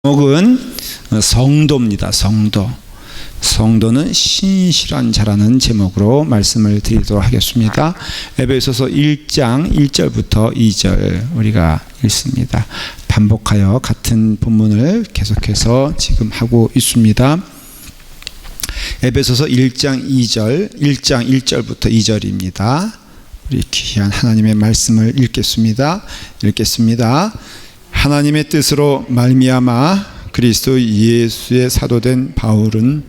제목은 성도입니다. 성도는 신실한 자라는 제목으로 말씀을 드리도록 하겠습니다. 에베소서 1장 1절부터 2절 우리가 읽습니다. 반복하여 같은 본문을 계속해서 지금 하고 있습니다. 에베소서 1장 1절부터 2절입니다. 우리 귀한 하나님의 말씀을 읽겠습니다. 하나님의 뜻으로 말미암아 그리스도 예수의 사도된 바울은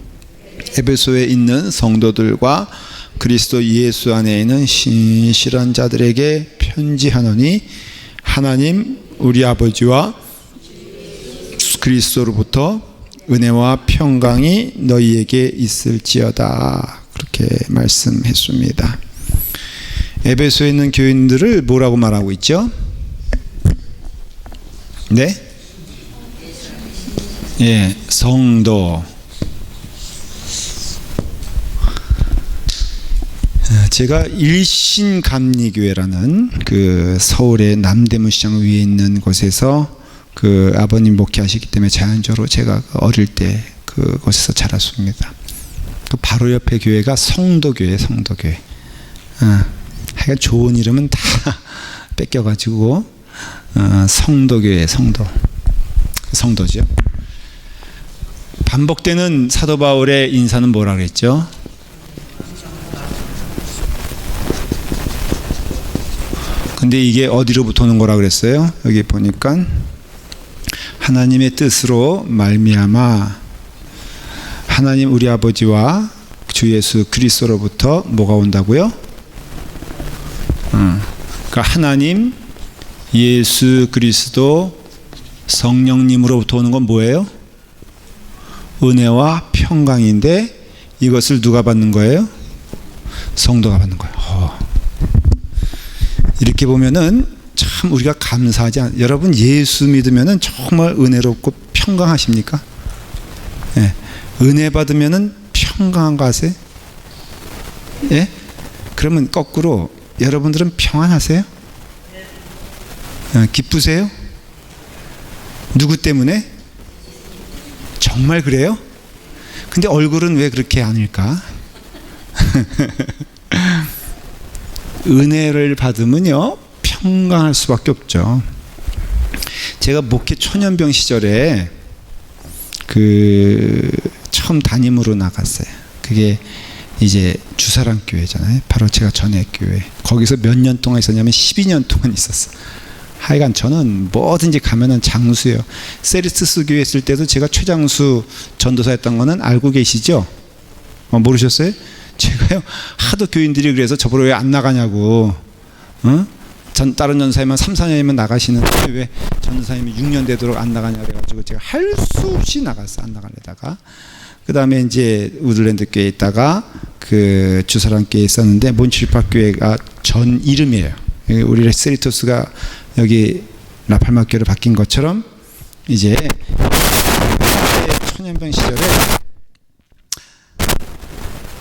에베소에 있는 성도들과 그리스도 예수 안에 있는 신실한 자들에게 편지하노니, 하나님 우리 아버지와 그리스도로부터 은혜와 평강이 너희에게 있을지어다. 그렇게 말씀했습니다. 에베소에 있는 교인들을 뭐라고 말하고 있죠? 네? 예, 성도. 제가 일신감리교회라는 그 서울의 남대문 시장 위에 있는 곳에서 그 아버님 목회하시기 때문에 자연적으로 제가 어릴 때 그곳에서 자랐습니다. 그 바로 옆에 교회가 성도교회. 하여간 좋은 이름은 다 뺏겨가지고 성도교회, 성도죠. 반복되는 사도 바울의 인사는 뭐라 그랬죠? 근데 이게 어디로부터 오는 거라 그랬어요? 여기 보니까 하나님의 뜻으로 말미암아 하나님 우리 아버지와 주 예수 그리스도로부터 뭐가 온다고요? 그러니까 하나님, 예수 그리스도, 성령님으로부터 오는 건 뭐예요? 은혜와 평강인데 이것을 누가 받는 거예요? 성도가 받는 거예요. 이렇게 보면은 참 우리가 감사하지 않아요? 여러분 예수 믿으면은 정말 은혜롭고 평강하십니까? 예. 은혜 받으면은 평강한 거 아세요? 예? 그러면 거꾸로 여러분들은 평안하세요? 기쁘세요? 누구 때문에? 정말 그래요? 근데 얼굴은 왜 그렇게 아닐까? 은혜를 받으면요 평강할 수밖에 없죠. 제가 목회 초년병 시절에 처음 담임으로 나갔어요. 그게 이제 주사랑 교회잖아요. 바로 제가 전에 교회. 거기서 몇 년 동안 있었냐면 12년 동안 있었어요. 하여간 저는 뭐든지 가면은 장수예요. 세리스스 교회 있을 때도 제가 최장수 전도사였던 거는 알고 계시죠? 모르셨어요? 제가요 하도 교인들이 그래서 저보러 왜 안 나가냐고. 다른 전사님은 3, 4년이면 나가시는데 왜 전사님이 6년 되도록 안 나가냐 그래가지고 제가 할 수 없이 나갔어. 안 나가려다가. 그 다음에 이제 우들랜드 교회에 있다가 그 주사랑 교회에 있었는데 몬칠팍 교회가 전 이름이에요. 우리 세리토스가 여기 라팔마 교회로 바뀐 것처럼 이제 초년병 시절에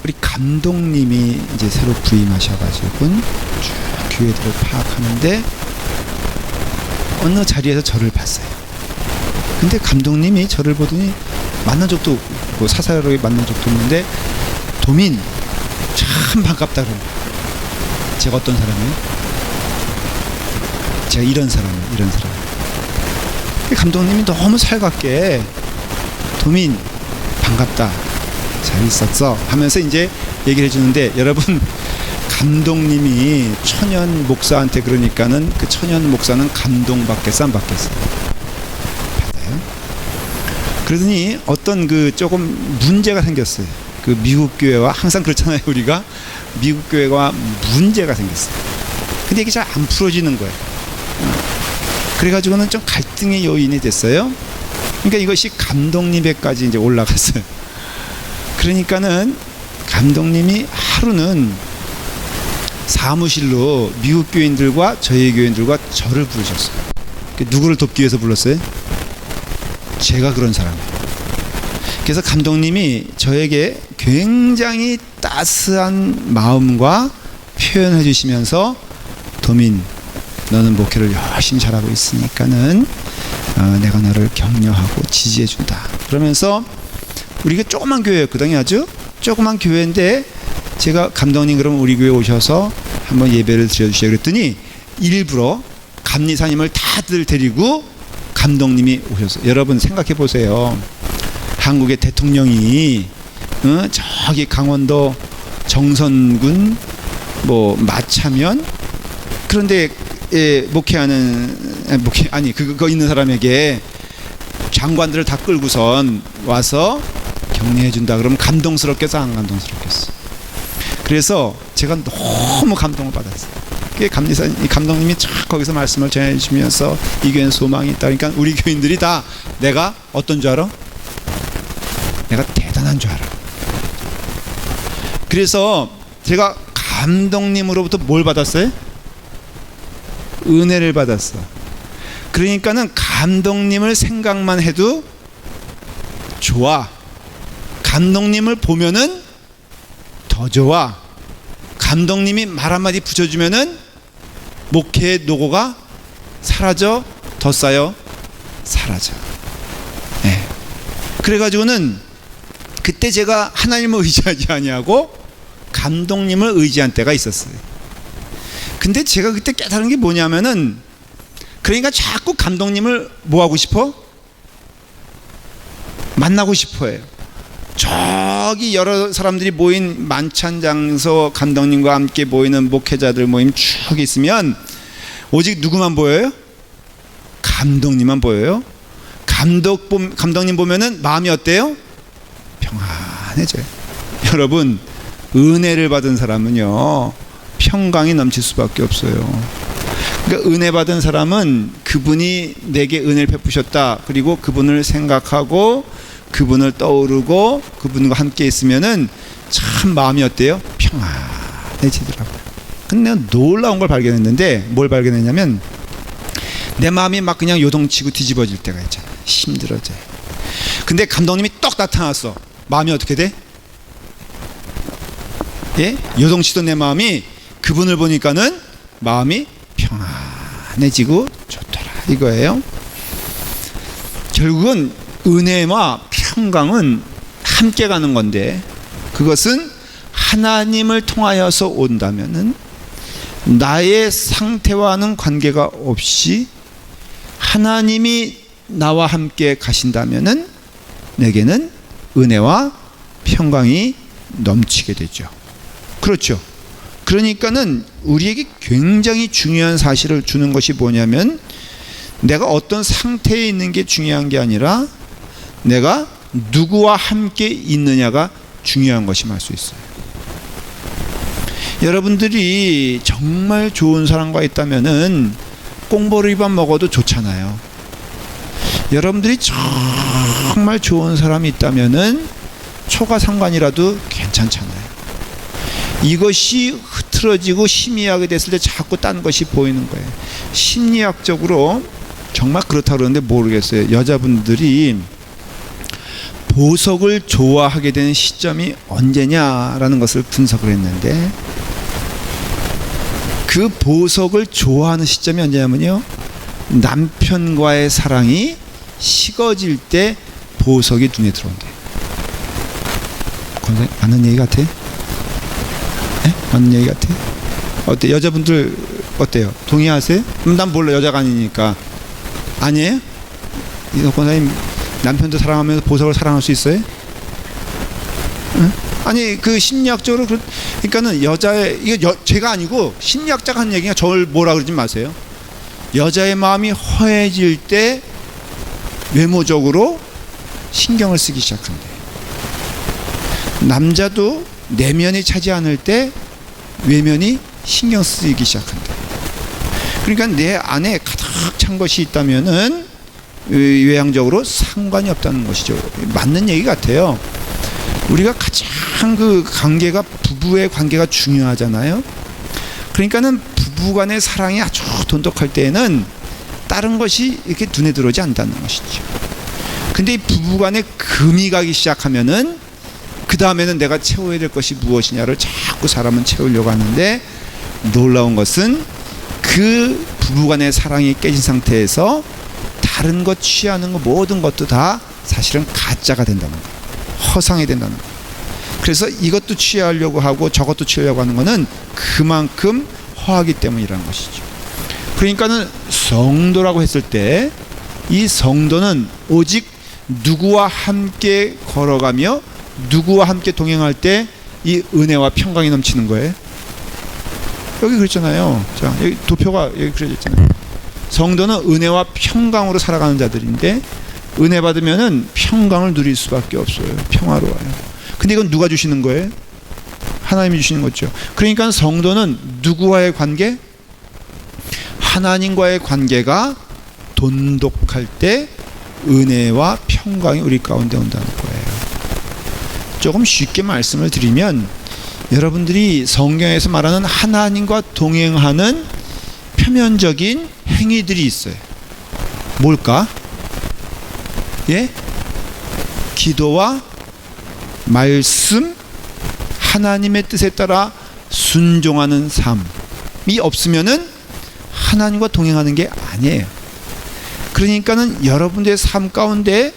우리 감독님이 이제 새로 부임하셔가지고 쭉 교회들을 파악하는데 어느 자리에서 저를 봤어요. 근데 감독님이 저를 보더니 만난 적도 없고 사사롭게 만난 적도 없는데 도민 참 반갑다 그러는 거예요. 제가 어떤 사람이에요? 제가 이런 사람이에요. 감독님이 너무 살갑게 도민 반갑다 잘 있었어 하면서 이제 얘기를 해주는데, 여러분 감독님이 천연 목사한테 그러니까는 그 천연 목사는 감동받겠어 안 받겠어? 받아요. 그러더니 어떤 조금 문제가 생겼어요. 미국 교회와 항상 그렇잖아요. 우리가 미국 교회와 문제가 생겼어요. 근데 이게 잘 안 풀어지는 거예요. 그래가지고는 좀 갈등의 요인이 됐어요. 그러니까 이것이 감독님에까지 이제 올라갔어요. 그러니까는 감독님이 하루는 사무실로 미국 교인들과 저희 교인들과 저를 부르셨어요. 누구를 돕기 위해서 불렀어요? 제가 그런 사람이에요. 그래서 감독님이 저에게 굉장히 따스한 마음과 표현해 주시면서 도민 너는 목회를 열심히 잘하고 있으니까는 내가 너를 격려하고 지지해준다. 그러면서 우리가 조그만 교회였거든요. 아주 조그만 교회인데 제가 감독님 그럼 우리 교회 오셔서 한번 예배를 드려주시죠 그랬더니 일부러 감리사님을 다들 데리고 감독님이 오셨어요. 여러분 생각해 보세요. 한국의 대통령이 저기 강원도 정선군 마차면 그런데 그거 있는 사람에게 장관들을 다 끌고선 와서 격려해 준다 그러면 감동스럽겠어 안 감동스럽겠어? 그래서 제가 너무 감동을 받았어요. 감독님이 쫙 거기서 말씀을 전해 주시면서 이 교회는 소망이 있다. 그러니까 우리 교인들이 다 내가 어떤 줄 알아? 내가 대단한 줄 알아. 그래서 제가 감독님으로부터 뭘 받았어요? 은혜를 받았어. 그러니까는 감독님을 생각만 해도 좋아. 감독님을 보면은 더 좋아. 감독님이 말 한마디 붙여주면은 목회의 노고가 사라져? 더 쌓여? 사라져. 네. 그래가지고는 그때 제가 하나님을 의지하지 아니하고 감독님을 의지한 때가 있었어요. 근데 제가 그때 깨달은 게 뭐냐면은 그러니까 자꾸 감독님을 뭐 하고 싶어? 만나고 싶어 해요. 저기 여러 사람들이 모인 만찬 장소 감독님과 함께 모이는 목회자들 모임 쭉 있으면 오직 누구만 보여요? 감독님만 보여요. 감독님 보면은 마음이 어때요? 평안해져요. 여러분 은혜를 받은 사람은요 평강이 넘칠 수밖에 없어요. 그러니까 은혜 받은 사람은 그분이 내게 은혜를 베푸셨다. 그리고 그분을 생각하고 그분을 떠오르고 그분과 함께 있으면은 참 마음이 어때요? 평안해지더라고요. 근데 내가 놀라운 걸 발견했는데 뭘 발견했냐면 내 마음이 막 그냥 요동치고 뒤집어질 때가 있잖아. 힘들어져요. 근데 감독님이 떡 나타났어. 마음이 어떻게 돼? 예? 요동치던 내 마음이 그분을 보니까는 마음이 평안해지고 좋더라 이거예요. 결국은 은혜와 평강은 함께 가는 건데 그것은 하나님을 통하여서 온다면은 나의 상태와는 관계가 없이 하나님이 나와 함께 가신다면은 내게는 은혜와 평강이 넘치게 되죠. 그렇죠. 그러니까는 우리에게 굉장히 중요한 사실을 주는 것이 뭐냐면 내가 어떤 상태에 있는 게 중요한 게 아니라 내가 누구와 함께 있느냐가 중요한 것이 말 수 있어요. 여러분들이 정말 좋은 사람과 있다면은 꽁보리밥 먹어도 좋잖아요. 여러분들이 정말 좋은 사람이 있다면은 초가상관이라도 괜찮잖아요. 이것이 흐트러지고 희미하게 됐을 때 자꾸 딴 것이 보이는 거예요. 심리학적으로 정말 그렇다고 그러는데 모르겠어요. 여자분들이 보석을 좋아하게 되는 시점이 언제냐라는 것을 분석을 했는데 그 보석을 좋아하는 시점이 언제냐면요 남편과의 사랑이 식어질 때 보석이 눈에 들어온대요. 맞는 얘기 같아? 네? 맞는 얘기 같아? 어때? 여자분들 어때요? 동의하세요? 난 몰라 여자가 아니니까. 아니에요? 이석 권사님 남편도 사랑하면서 보석을 사랑할 수 있어요? 응? 아니 그 심리학적으로 그러니까는 여자의 이게 제가 아니고 심리학자가 한 얘기가 저를 뭐라 그러지 마세요. 여자의 마음이 허해질 때 외모적으로 신경을 쓰기 시작한대. 남자도 내면이 차지 않을 때 외면이 신경 쓰이기 시작한대. 그러니까 내 안에 가득 찬 것이 있다면은 외향적으로 상관이 없다는 것이죠. 맞는 얘기 같아요. 우리가 가장 그 관계가 부부의 관계가 중요하잖아요. 그러니까는 부부간의 사랑이 아주 돈독할 때에는 다른 것이 이렇게 눈에 들어오지 않다는 것이죠. 근데 이 부부간에 금이 가기 시작하면은 그 다음에는 내가 채워야 될 것이 무엇이냐를 자꾸 사람은 채우려고 하는데 놀라운 것은 그 부부간의 사랑이 깨진 상태에서 다른 것 취하는 거 모든 것도 다 사실은 가짜가 된다는 거예요. 허상이 된다는 거예요. 그래서 이것도 취하려고 하고 저것도 취하려고 하는 것은 그만큼 허하기 때문이라는 것이죠. 그러니까는 성도라고 했을 때 이 성도는 오직 누구와 함께 걸어가며 누구와 함께 동행할 때 이 은혜와 평강이 넘치는 거예요. 여기 그랬잖아요. 자, 여기 도표가 여기 그려져 있잖아요. 성도는 은혜와 평강으로 살아가는 자들인데 은혜 받으면은 평강을 누릴 수밖에 없어요. 평화로워요. 근데 이건 누가 주시는 거예요? 하나님이 주시는 거죠. 그러니까 성도는 누구와의 관계? 하나님과의 관계가 돈독할 때 은혜와 평강이 우리 가운데 온다는 거예요. 조금 쉽게 말씀을 드리면 여러분들이 성경에서 말하는 하나님과 동행하는 표면적인 행위들이 있어요. 뭘까? 예? 기도와 말씀, 하나님의 뜻에 따라 순종하는 삶이 없으면은 하나님과 동행하는 게 아니에요. 그러니까는 여러분들의 삶 가운데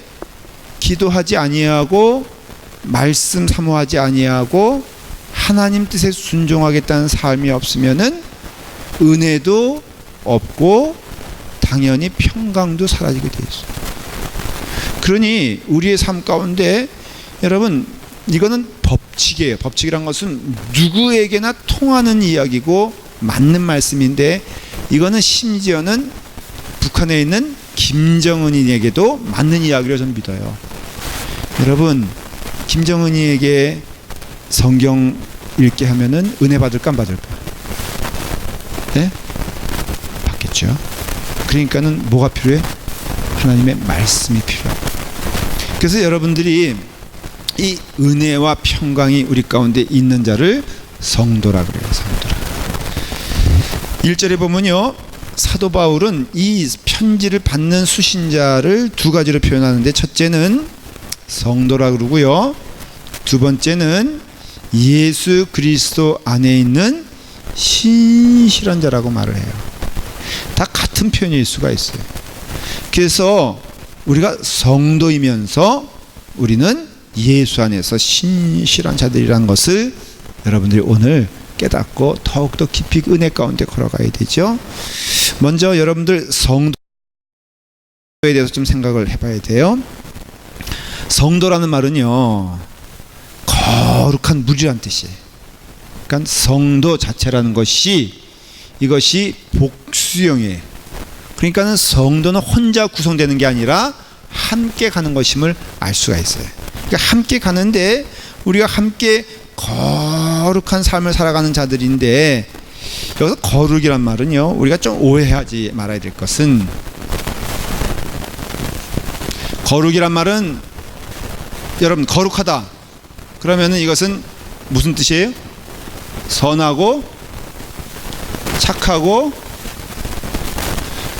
기도하지 아니하고 말씀 사모하지 아니하고 하나님 뜻에 순종하겠다는 삶이 없으면은 은혜도 없고 당연히 평강도 사라지게 되어 있어요. 그러니 우리의 삶 가운데 여러분 이거는 법칙이에요. 법칙이란 것은 누구에게나 통하는 이야기고 맞는 말씀인데 이거는 심지어는 북한에 있는 김정은이에게도 맞는 이야기를 저는 믿어요. 여러분 김정은이에게 성경 읽게 하면은 은혜 받을까 안 받을까? 네? 받겠죠. 그러니까는 뭐가 필요해? 하나님의 말씀이 필요하고. 그래서 여러분들이 이 은혜와 평강이 우리 가운데 있는 자를 성도라 그래요. 성도라. 1절에 보면요. 사도 바울은 이 편지를 받는 수신자를 두 가지로 표현하는데 첫째는 성도라 그러고요. 두 번째는 예수 그리스도 안에 있는 신실한 자라고 말을 해요. 다 같은 표현일 수가 있어요. 그래서 우리가 성도이면서 우리는 예수 안에서 신실한 자들이라는 것을 여러분들이 오늘 깨닫고 더욱더 깊이 은혜 가운데 걸어가야 되죠. 먼저 여러분들 성도에 대해서 좀 생각을 해봐야 돼요. 성도라는 말은요 거룩한 무리란 뜻이에요. 그러니까 성도 자체라는 것이 이것이 복수형이에요. 그러니까는 성도는 혼자 구성되는 게 아니라 함께 가는 것임을 알 수가 있어요. 그러니까 함께 가는데 우리가 함께 거룩한 삶을 살아가는 자들인데 여기서 거룩이란 말은요 우리가 좀 오해하지 말아야 될 것은 거룩이란 말은 여러분 거룩하다 그러면은 이것은 무슨 뜻이에요? 선하고 착하고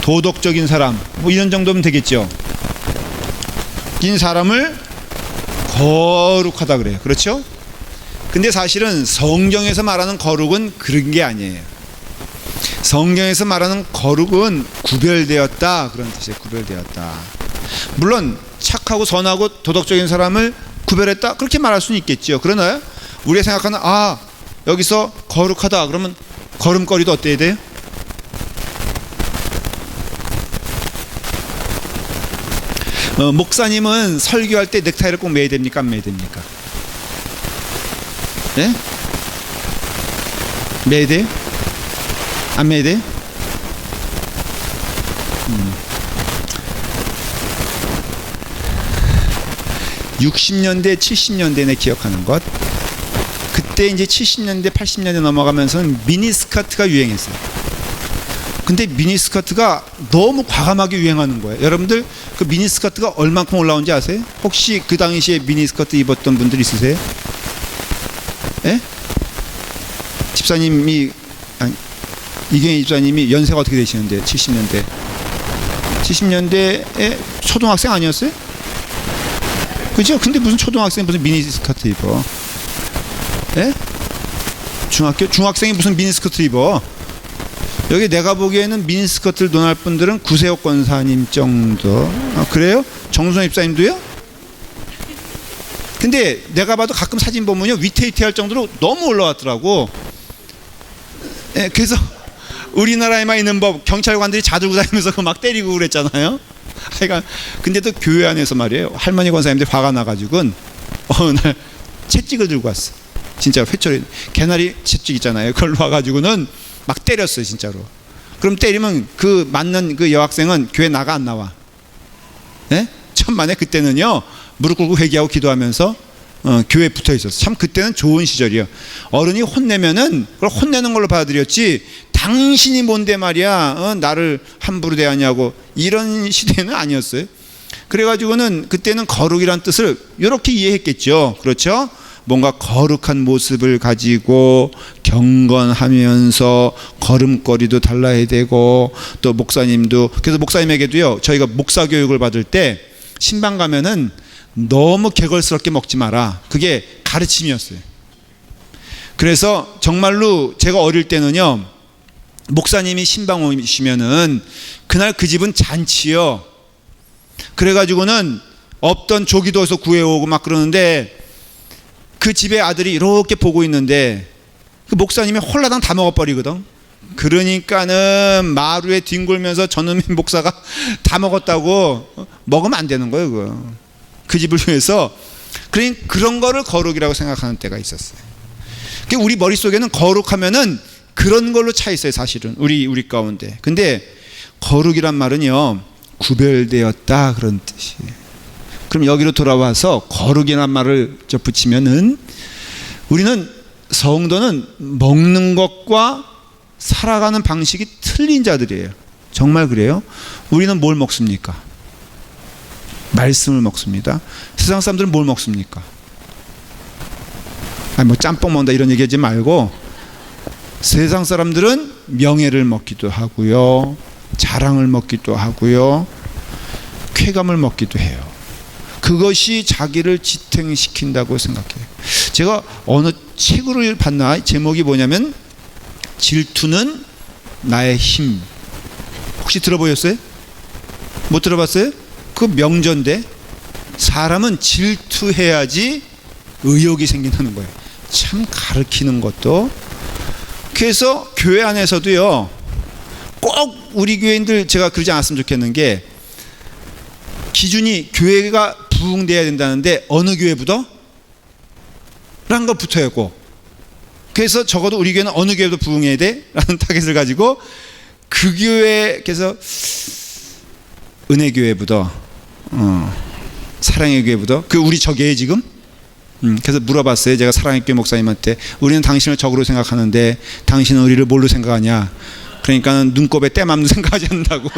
도덕적인 사람 뭐 이런 정도면 되겠죠. 인 사람을 거룩하다 그래요. 그렇죠? 근데 사실은 성경에서 말하는 거룩은 그런 게 아니에요. 성경에서 말하는 거룩은 구별되었다 그런 뜻이에요. 구별되었다. 물론 착하고 선하고 도덕적인 사람을 구별했다 그렇게 말할 수는 있겠죠. 그러나 우리가 생각하는 여기서 거룩하다 그러면 걸음걸이도 어때야 돼요? 목사님은 설교할 때 넥타이를 꼭 매야 됩니까? 안 매야 됩니까? 네? 매야 돼요? 안 매야 돼요? 60년대 70년대에 기억하는 것 그때 이제 70년대 80년대 넘어가면서는 미니스커트가 유행했어요. 근데 미니스커트가 너무 과감하게 유행하는 거예요. 여러분들 그 미니스커트가 얼만큼 올라온지 아세요? 혹시 그 당시에 미니스커트 입었던 분들 있으세요? 예? 집사님이 이경희 집사님이 연세가 어떻게 되시는데 70년대 70년대에 초등학생 아니었어요? 그죠? 근데 무슨 초등학생이 무슨 미니스커트 입어? 예? 중학생이 무슨 미니스커트 입어? 여기 내가 보기에는 미니스커트를 논할 분들은 구세혁 권사님 정도. 그래요? 정순 입사님도요? 근데 내가 봐도 가끔 사진 보면요, 위태위태할 정도로 너무 올라왔더라고. 예, 그래서 우리나라에만 있는 법, 경찰관들이 자들고 다니면서 그 막 때리고 그랬잖아요. 하여간 근데도 교회 안에서 말이에요, 할머니 권사님들 화가 나가지고는 어느 날 채찍을 들고 왔어. 진짜 회초리, 개나리 채찍 있잖아요. 그걸 와가지고는 막 때렸어요, 진짜로. 그럼 때리면 그 맞는 그 여학생은 교회 나가 안 나와. 예? 천만에 그때는요, 무릎 꿇고 회개하고 기도하면서 교회에 붙어 있었어. 참 그때는 좋은 시절이에요. 어른이 혼내면은 그걸 혼내는 걸로 받아들였지, 당신이 뭔데 말이야, 나를 함부로 대하냐고, 이런 시대는 아니었어요. 그래가지고는 그때는 거룩이란 뜻을 이렇게 이해했겠죠. 그렇죠? 뭔가 거룩한 모습을 가지고 경건하면서 걸음걸이도 달라야 되고, 또 목사님도, 그래서 목사님에게도요, 저희가 목사 교육을 받을 때 신방 가면은 너무 개걸스럽게 먹지 마라, 그게 가르침이었어요. 그래서 정말로 제가 어릴 때는요, 목사님이 신방 오시면은 그날 그 집은 잔치요. 그래가지고는 없던 조기도에서 구해오고 막 그러는데, 그 집의 아들이 이렇게 보고 있는데 그 목사님이 홀라당 다 먹어버리거든. 그러니까는 마루에 뒹굴면서 저놈의 목사가 다 먹었다고, 먹으면 안 되는 거예요, 그거. 그 집을 위해서. 그런 거를 거룩이라고 생각하는 때가 있었어요. 우리 머릿속에는 거룩하면은 그런 걸로 차 있어요, 사실은. 우리 가운데. 근데 거룩이란 말은요, 구별되었다, 그런 뜻이에요. 그럼 여기로 돌아와서 거룩이란 말을 붙이면은, 우리는, 성도는 먹는 것과 살아가는 방식이 틀린 자들이에요. 정말 그래요? 우리는 뭘 먹습니까? 말씀을 먹습니다. 세상 사람들은 뭘 먹습니까? 아니 뭐 짬뽕 먹는다 이런 얘기하지 말고, 세상 사람들은 명예를 먹기도 하고요, 자랑을 먹기도 하고요, 쾌감을 먹기도 해요. 그것이 자기를 지탱시킨다고 생각해요. 제가 어느 책으로 봤나, 제목이 뭐냐면 질투는 나의 힘. 혹시 들어보셨어요? 못 들어봤어요? 그 명전데, 사람은 질투해야지 의욕이 생긴다는 거예요. 참 가르치는 것도. 그래서 교회 안에서도요, 꼭 우리 교회인들, 제가 그러지 않았으면 좋겠는 게, 기준이 교회가 부흥돼야 된다는데 어느 교회부터? 라는 거 붙어야 했고, 그래서 적어도 우리 교회는 어느 교회도 부흥해야 돼? 라는 타겟을 가지고 그 교회에서 은혜교회부터 사랑의 교회부터, 그 우리 저교회 지금? 그래서 물어봤어요, 제가 사랑의 교회 목사님한테. 우리는 당신을 적으로 생각하는데 당신은 우리를 뭘로 생각하냐? 그러니까 눈곱에 때맘도 생각하지 않는다고.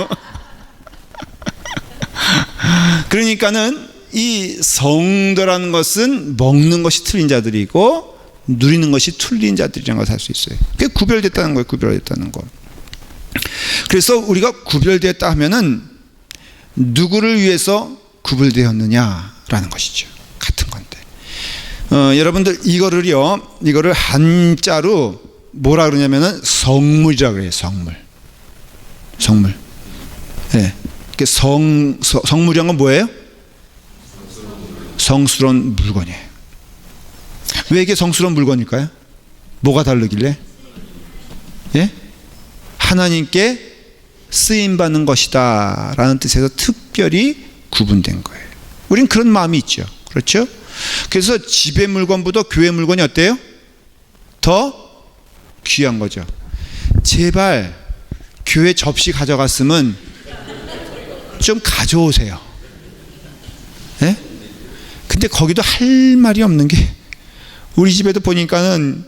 그러니까는 이 성도라는 것은 먹는 것이 틀린 자들이고 누리는 것이 틀린 자들이라는 것을 알 수 있어요. 그게 구별됐다는 거예요. 구별됐다는 거. 그래서 우리가 구별되었다 하면은 누구를 위해서 구별되었느냐라는 것이죠. 같은 건데. 여러분들 이거를 한자로 뭐라 그러냐면은 성물이라고 그래요. 성물. 예. 네. 성물이란 건 뭐예요? 성스러운 물건이에요. 왜 이게 성스러운 물건일까요? 뭐가 다르길래? 예? 하나님께 쓰임받는 것이다 라는 뜻에서 특별히 구분된 거예요. 우린 그런 마음이 있죠. 그렇죠? 그래서 집의 물건보다 교회 물건이 어때요? 더 귀한 거죠. 제발 교회 접시 가져갔으면 좀 가져오세요. 예? 근데 거기도 할 말이 없는 게, 우리 집에도 보니까는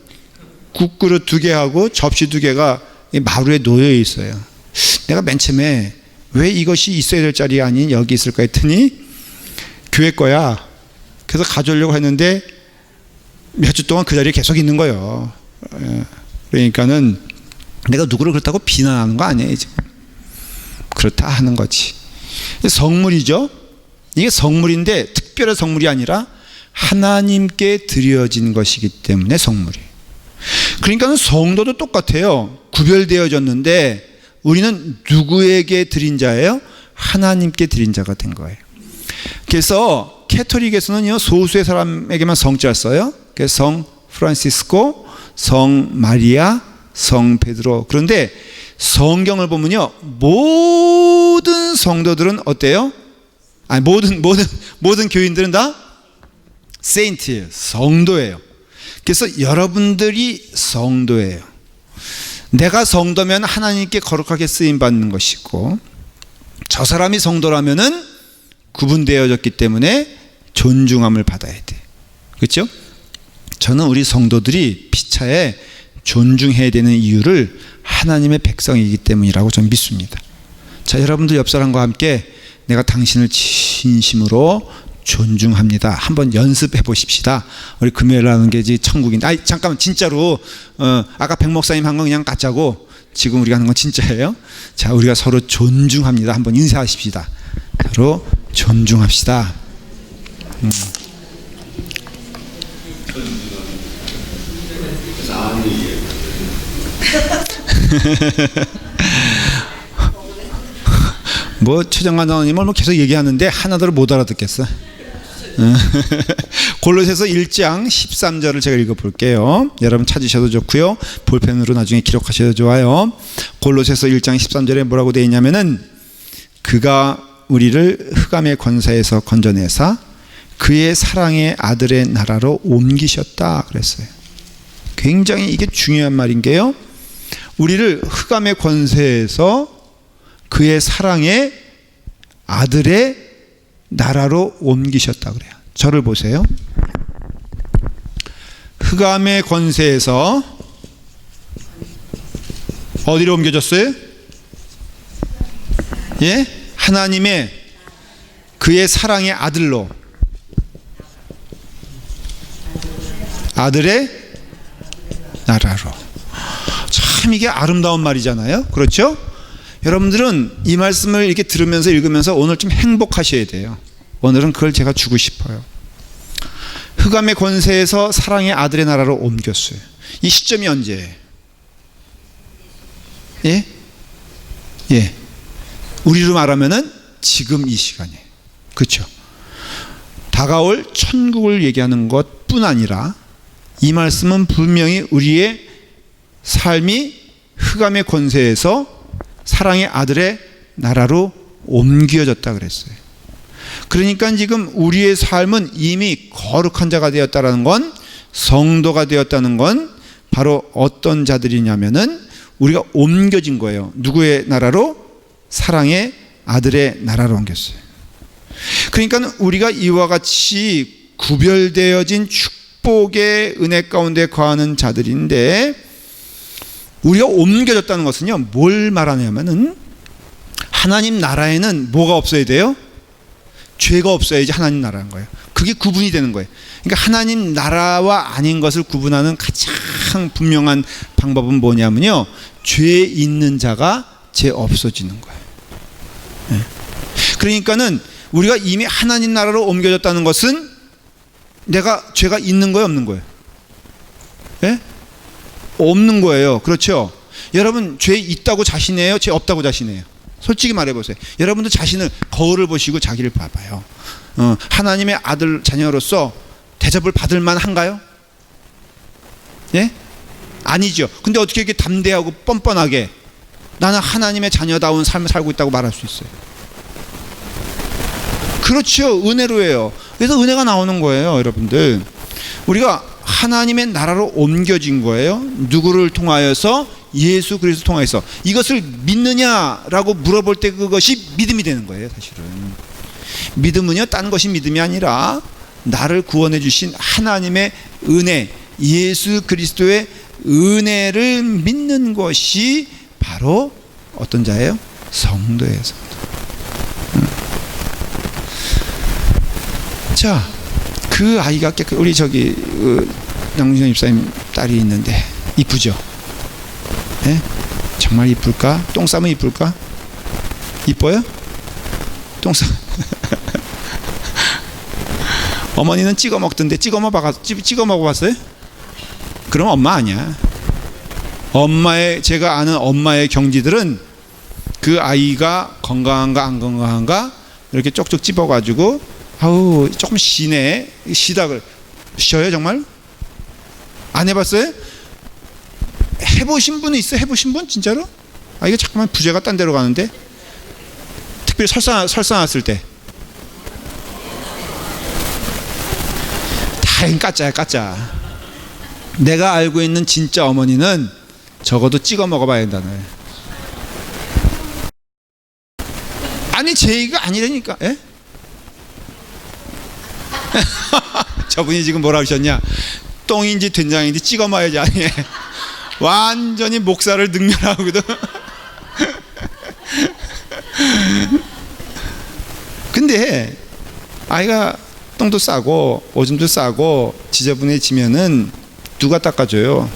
국그릇 2개하고 접시 2개가 마루에 놓여 있어요. 내가 맨 처음에 왜 이것이 있어야 될 자리 아닌 여기 있을까 했더니 교회 거야. 그래서 가져오려고 했는데 몇 주 동안 그 자리에 계속 있는 거예요. 그러니까는 내가 누구를 그렇다고 비난하는 거 아니에요, 지금. 그렇다 하는 거지. 성물이죠. 이게 성물인데 특별한 성물이 아니라 하나님께 드려진 것이기 때문에 성물이. 그러니까 성도도 똑같아요. 구별되어졌는데 우리는 누구에게 드린 자예요? 하나님께 드린 자가 된 거예요. 그래서 캐톨릭에서는요, 소수의 사람에게만 성자를 써요. 그래서 성 프란시스코, 성 마리아, 성 베드로. 그런데 성경을 보면요, 모든 성도들은 어때요? 아니, 모든 교인들은 다 세인트예요. 성도예요. 그래서 여러분들이 성도예요. 내가 성도면 하나님께 거룩하게 쓰임 받는 것이고, 저 사람이 성도라면은 구분되어졌기 때문에 존중함을 받아야 돼. 그렇죠? 저는 우리 성도들이 피차에 존중해야 되는 이유를 하나님의 백성이기 때문이라고 저는 믿습니다. 자, 여러분들 옆 사람과 함께 내가 당신을 진심으로 존중합니다. 한번 연습해 보십시다. 우리 금요일 하는 게 이제 천국인데, 아니 잠깐만, 진짜로 아까 백 목사님 한 건 그냥 가짜고 지금 우리가 하는 건 진짜예요. 자, 우리가 서로 존중합니다. 한번 인사하십시다. 서로 존중합시다. 뭐 최정관 장로님은 뭐 계속 얘기하는데 하나도 못 알아듣겠어. 골로새서 1장 13절을 제가 읽어볼게요. 여러분 찾으셔도 좋고요, 볼펜으로 나중에 기록하셔도 좋아요. 골로새서 1장 13절에 뭐라고 되어 있냐면은, 그가 우리를 흑암의 권세에서 건져내사 그의 사랑의 아들의 나라로 옮기셨다 그랬어요. 굉장히 이게 중요한 말인 게요, 우리를 흑암의 권세에서 그의 사랑의 아들의 나라로 옮기셨다 그래요. 저를 보세요. 흑암의 권세에서 어디로 옮겨졌어요? 예? 하나님의 그의 사랑의 아들로, 아들의 나라로. 참 이게 아름다운 말이잖아요. 그렇죠? 여러분들은 이 말씀을 이렇게 들으면서 읽으면서 오늘 좀 행복하셔야 돼요. 오늘은 그걸 제가 주고 싶어요. 흑암의 권세에서 사랑의 아들의 나라로 옮겼어요. 이 시점이 언제예요? 예? 예. 우리로 말하면은 지금 이 시간이에요. 그렇죠? 다가올 천국을 얘기하는 것뿐 아니라 이 말씀은 분명히 우리의 삶이 흑암의 권세에서 사랑의 아들의 나라로 옮겨졌다 그랬어요. 그러니까 지금 우리의 삶은 이미 거룩한 자가 되었다는 건, 성도가 되었다는 건 바로 어떤 자들이냐면은 우리가 옮겨진 거예요. 누구의 나라로? 사랑의 아들의 나라로 옮겼어요. 그러니까 우리가 이와 같이 구별되어진 축복의 은혜 가운데 거하는 자들인데, 우리가 옮겨졌다는 것은요, 뭘 말하냐면은 하나님 나라에는 뭐가 없어야 돼요? 죄가 없어야지 하나님 나라인 거예요. 그게 구분이 되는 거예요. 그러니까 하나님 나라와 아닌 것을 구분하는 가장 분명한 방법은 뭐냐면요, 죄 있는 자가 죄 없어지는 거예요. 네. 그러니까는 우리가 이미 하나님 나라로 옮겨졌다는 것은 내가 죄가 있는 거예요, 없는 거예요? 네? 없는 거예요. 그렇죠? 여러분 죄 있다고 자신해요? 죄 없다고 자신해요? 솔직히 말해보세요. 여러분도 자신을, 거울을 보시고 자기를 봐봐요. 하나님의 아들 자녀로서 대접을 받을 만한가요? 예? 아니죠. 근데 어떻게 이렇게 담대하고 뻔뻔하게 나는 하나님의 자녀다운 삶을 살고 있다고 말할 수 있어요? 그렇죠. 은혜로예요. 그래서 은혜가 나오는 거예요, 여러분들. 우리가 하나님의 나라로 옮겨진 거예요. 누구를 통하여서? 예수 그리스도 통하여서. 이것을 믿느냐라고 물어볼 때 그것이 믿음이 되는 거예요, 사실은. 믿음은요, 딴 것이 믿음이 아니라 나를 구원해 주신 하나님의 은혜, 예수 그리스도의 은혜를 믿는 것이 바로 어떤 자예요? 성도예요, 성도. 자, 그 아이가 우리 저기 양준현 집사님 딸이 있는데 이쁘죠? 네? 정말 이쁠까? 똥 싸면 이쁠까? 이뻐요? 똥 싸. 어머니는 찍어 먹던데 찍어 먹어봤어요? 그럼 엄마 아니야. 제가 아는 엄마의 경지들은 그 아이가 건강한가 안 건강한가 이렇게 쪽쪽 찝어가지고 아우 조금 쉬네, 쉬어요 정말? 안 해봤어요? 해보신 분이 있어요? 해보신 분 진짜로? 아 이거 잠깐만 부제가 딴 데로 가는데, 특별히 설사 났을 때 다행 까짜야 까짜. 내가 알고 있는 진짜 어머니는 적어도 찍어 먹어봐야 된다네. 아니 제 얘기가 아니라니까. 예? 저분이 지금 뭐라 하셨냐, 똥인지 된장인지 찍어 먹어야지. 아니 완전히 목살을 능멸하거든. 근데 아이가 똥도 싸고 오줌도 싸고 지저분해지면은 누가 닦아줘요?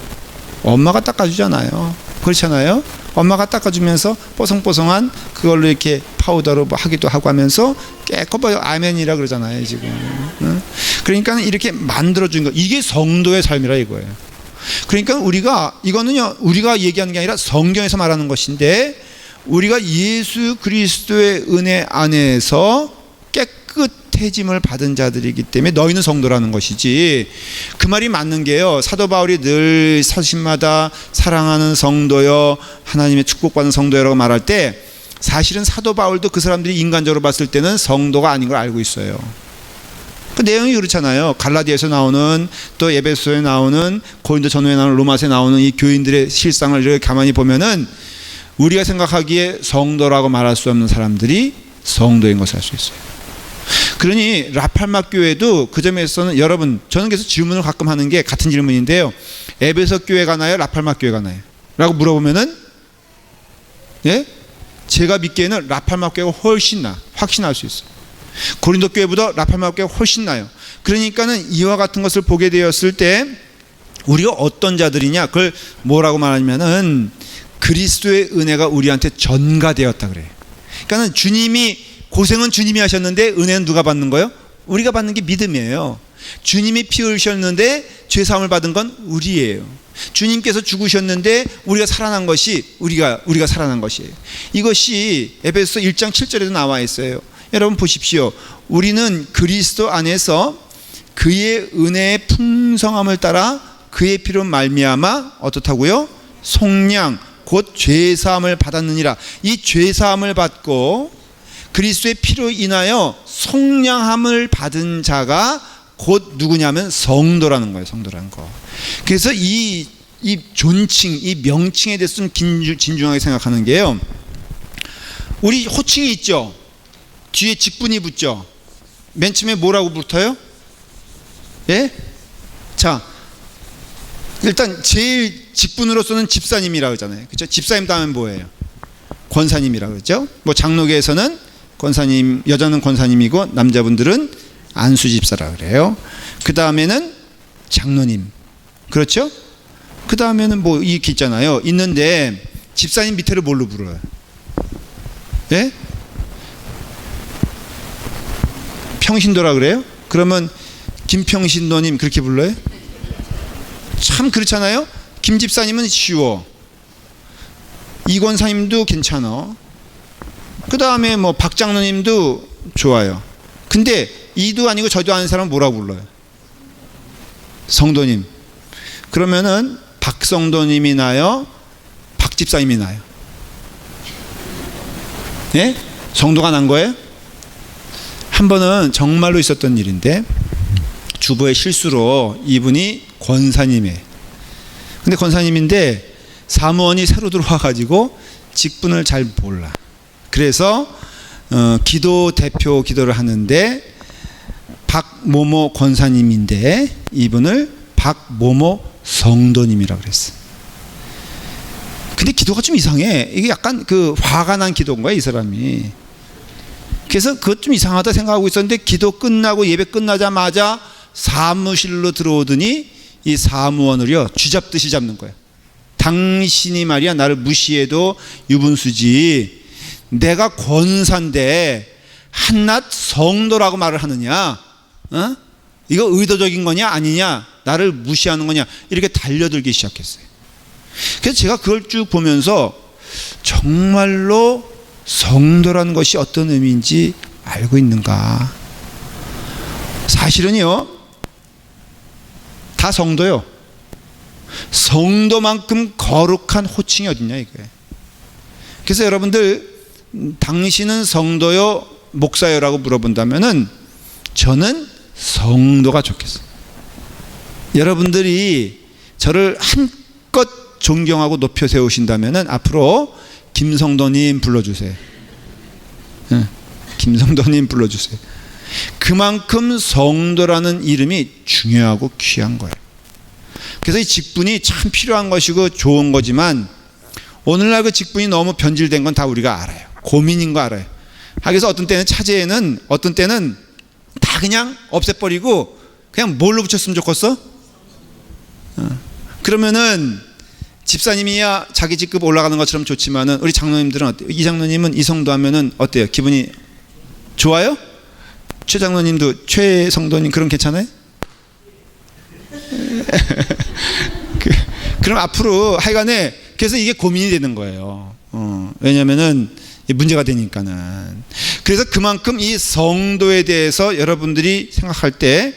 엄마가 닦아주잖아요. 그렇잖아요. 엄마가 닦아주면서 뽀송뽀송한 그걸로 이렇게 파우더로 하기도 하고 하면서 깨끗하게 아멘이라 그러잖아요 지금. 응? 그러니까 이렇게 만들어준 거, 이게 성도의 삶이라 이거예요. 그러니까 이거는요 우리가 얘기하는 게 아니라 성경에서 말하는 것인데, 우리가 예수 그리스도의 은혜 안에서 깨끗해짐을 받은 자들이기 때문에 너희는 성도라는 것이지. 그 말이 맞는 게요, 사도 바울이 늘 서신마다 사랑하는 성도여, 하나님의 축복받는 성도여라고 말할 때 사실은 사도 바울도 그 사람들이 인간적으로 봤을 때는 성도가 아닌 걸 알고 있어요. 그 내용이 그렇잖아요. 갈라디아에서 나오는, 또 에베소에 나오는, 고린도 전후에 나오는, 로마서에 나오는 이 교인들의 실상을 이렇게 가만히 보면은 우리가 생각하기에 성도라고 말할 수 없는 사람들이 성도인 것을 알 수 있어요. 그러니 라팔마 교회도 그 점에서는, 여러분 저는 그래서 질문을 가끔 하는 게 같은 질문인데요, 에베소 교회가 나요 라팔마 교회가 나요? 라고 물어보면은 예? 제가 믿기에는 라팔마 교회가 훨씬 확신할 수 있어요. 고린도 교회보다 라팔마 교회가 훨씬 나요. 그러니까는 이와 같은 것을 보게 되었을 때 우리가 어떤 자들이냐, 그걸 뭐라고 말하냐면은 그리스도의 은혜가 우리한테 전가되었다 그래요. 그러니까는 고생은 주님이 하셨는데 은혜는 누가 받는 거예요? 우리가 받는 게 믿음이에요. 주님이 피 흘리셨는데 죄 사함을 받은 건 우리예요. 주님께서 죽으셨는데 우리가 살아난 것이 우리가 살아난 것이에요. 이것이 에베소 1장 7절에도 나와 있어요. 여러분 보십시오. 우리는 그리스도 안에서 그의 은혜의 풍성함을 따라 그의 피로 말미암아 어떻다고요? 속량 곧 죄사함을 받았느니라. 이 죄사함을 받고 그리스도의 피로 인하여 속량함을 받은 자가 곧 누구냐면 성도라는 거예요. 성도라는 거. 그래서 이 존칭, 이 명칭에 대해서는 진중하게 생각하는 게요, 우리 호칭이 있죠. 뒤에 직분이 붙죠. 맨 처음에 뭐라고 붙어요? 예? 자, 일단 제일 직분으로서는 집사님이라고 그러잖아요. 그렇죠? 집사님 다음엔 뭐예요? 권사님이라고 그러죠. 뭐 장로교에서는 권사님, 여자는 권사님이고 남자분들은 안수집사라고 그래요. 그 다음에는 장로님. 그렇죠? 그 다음에는 뭐 이렇게 있잖아요. 있는데 집사님 밑에를 뭘로 불러요? 예? 평신도라 그래요? 그러면 김평신도님 그렇게 불러요? 참 그렇잖아요. 김 집사님은 쉬워. 이 권사님도 괜찮아. 그 다음에 뭐 박 장로님도 좋아요. 근데 이도 아니고 저도 아는 사람은 뭐라고 불러요? 성도님. 그러면은 박성도님이 나요? 박 집사님이 나요? 예? 성도가 난 거예요? 한 번은 정말로 있었던 일인데, 주보의 실수로 이분이 권사님이에요. 근데 권사님인데 사무원이 새로 들어와 가지고 직분을 잘 몰라. 그래서 기도 대표 기도를 하는데 박모모 권사님인데 이분을 박모모 성도님이라고 그랬어. 근데 기도가 좀 이상해. 이게 약간 그 화가 난 기도인 거야 이 사람이. 그래서 그것 좀 이상하다 생각하고 있었는데, 기도 끝나고 예배 끝나자마자 사무실로 들어오더니 이 사무원을요 쥐잡듯이 잡는 거야. 당신이 말이야 나를 무시해도 유분수지, 내가 권사인데 한낱 성도라고 말을 하느냐? 어? 이거 의도적인 거냐 아니냐? 나를 무시하는 거냐? 이렇게 달려들기 시작했어요. 그래서 제가 그걸 쭉 보면서 정말로 성도라는 것이 어떤 의미인지 알고 있는가. 사실은요, 다 성도요. 성도만큼 거룩한 호칭이 어딨냐 이거예요. 그래서 여러분들, 당신은 성도요 목사요라고 물어본다면은 저는 성도가 좋겠어요. 여러분들이 저를 한껏 존경하고 높여 세우신다면은 앞으로 김성도님 불러주세요. 김성도님 불러주세요. 그만큼 성도라는 이름이 중요하고 귀한 거예요. 그래서 이 직분이 참 필요한 것이고 좋은 거지만 오늘날 그 직분이 너무 변질된 건 다 우리가 알아요. 고민인 거 알아요. 그래서 어떤 때는 차제에는, 어떤 때는 다 그냥 없애버리고 그냥 뭘로 붙였으면 좋겠어? 그러면은 집사님이야 자기 직급 올라가는 것처럼 좋지만은 우리 장로님들은 어때요? 이 장로님은 이 성도 하면은 어때요? 기분이 좋아요? 최 장로님도 최 성도님 그럼 괜찮아요? 그럼 앞으로 하여간에 그래서 이게 고민이 되는 거예요. 왜냐면은 문제가 되니까는. 그래서 그만큼 이 성도에 대해서 여러분들이 생각할 때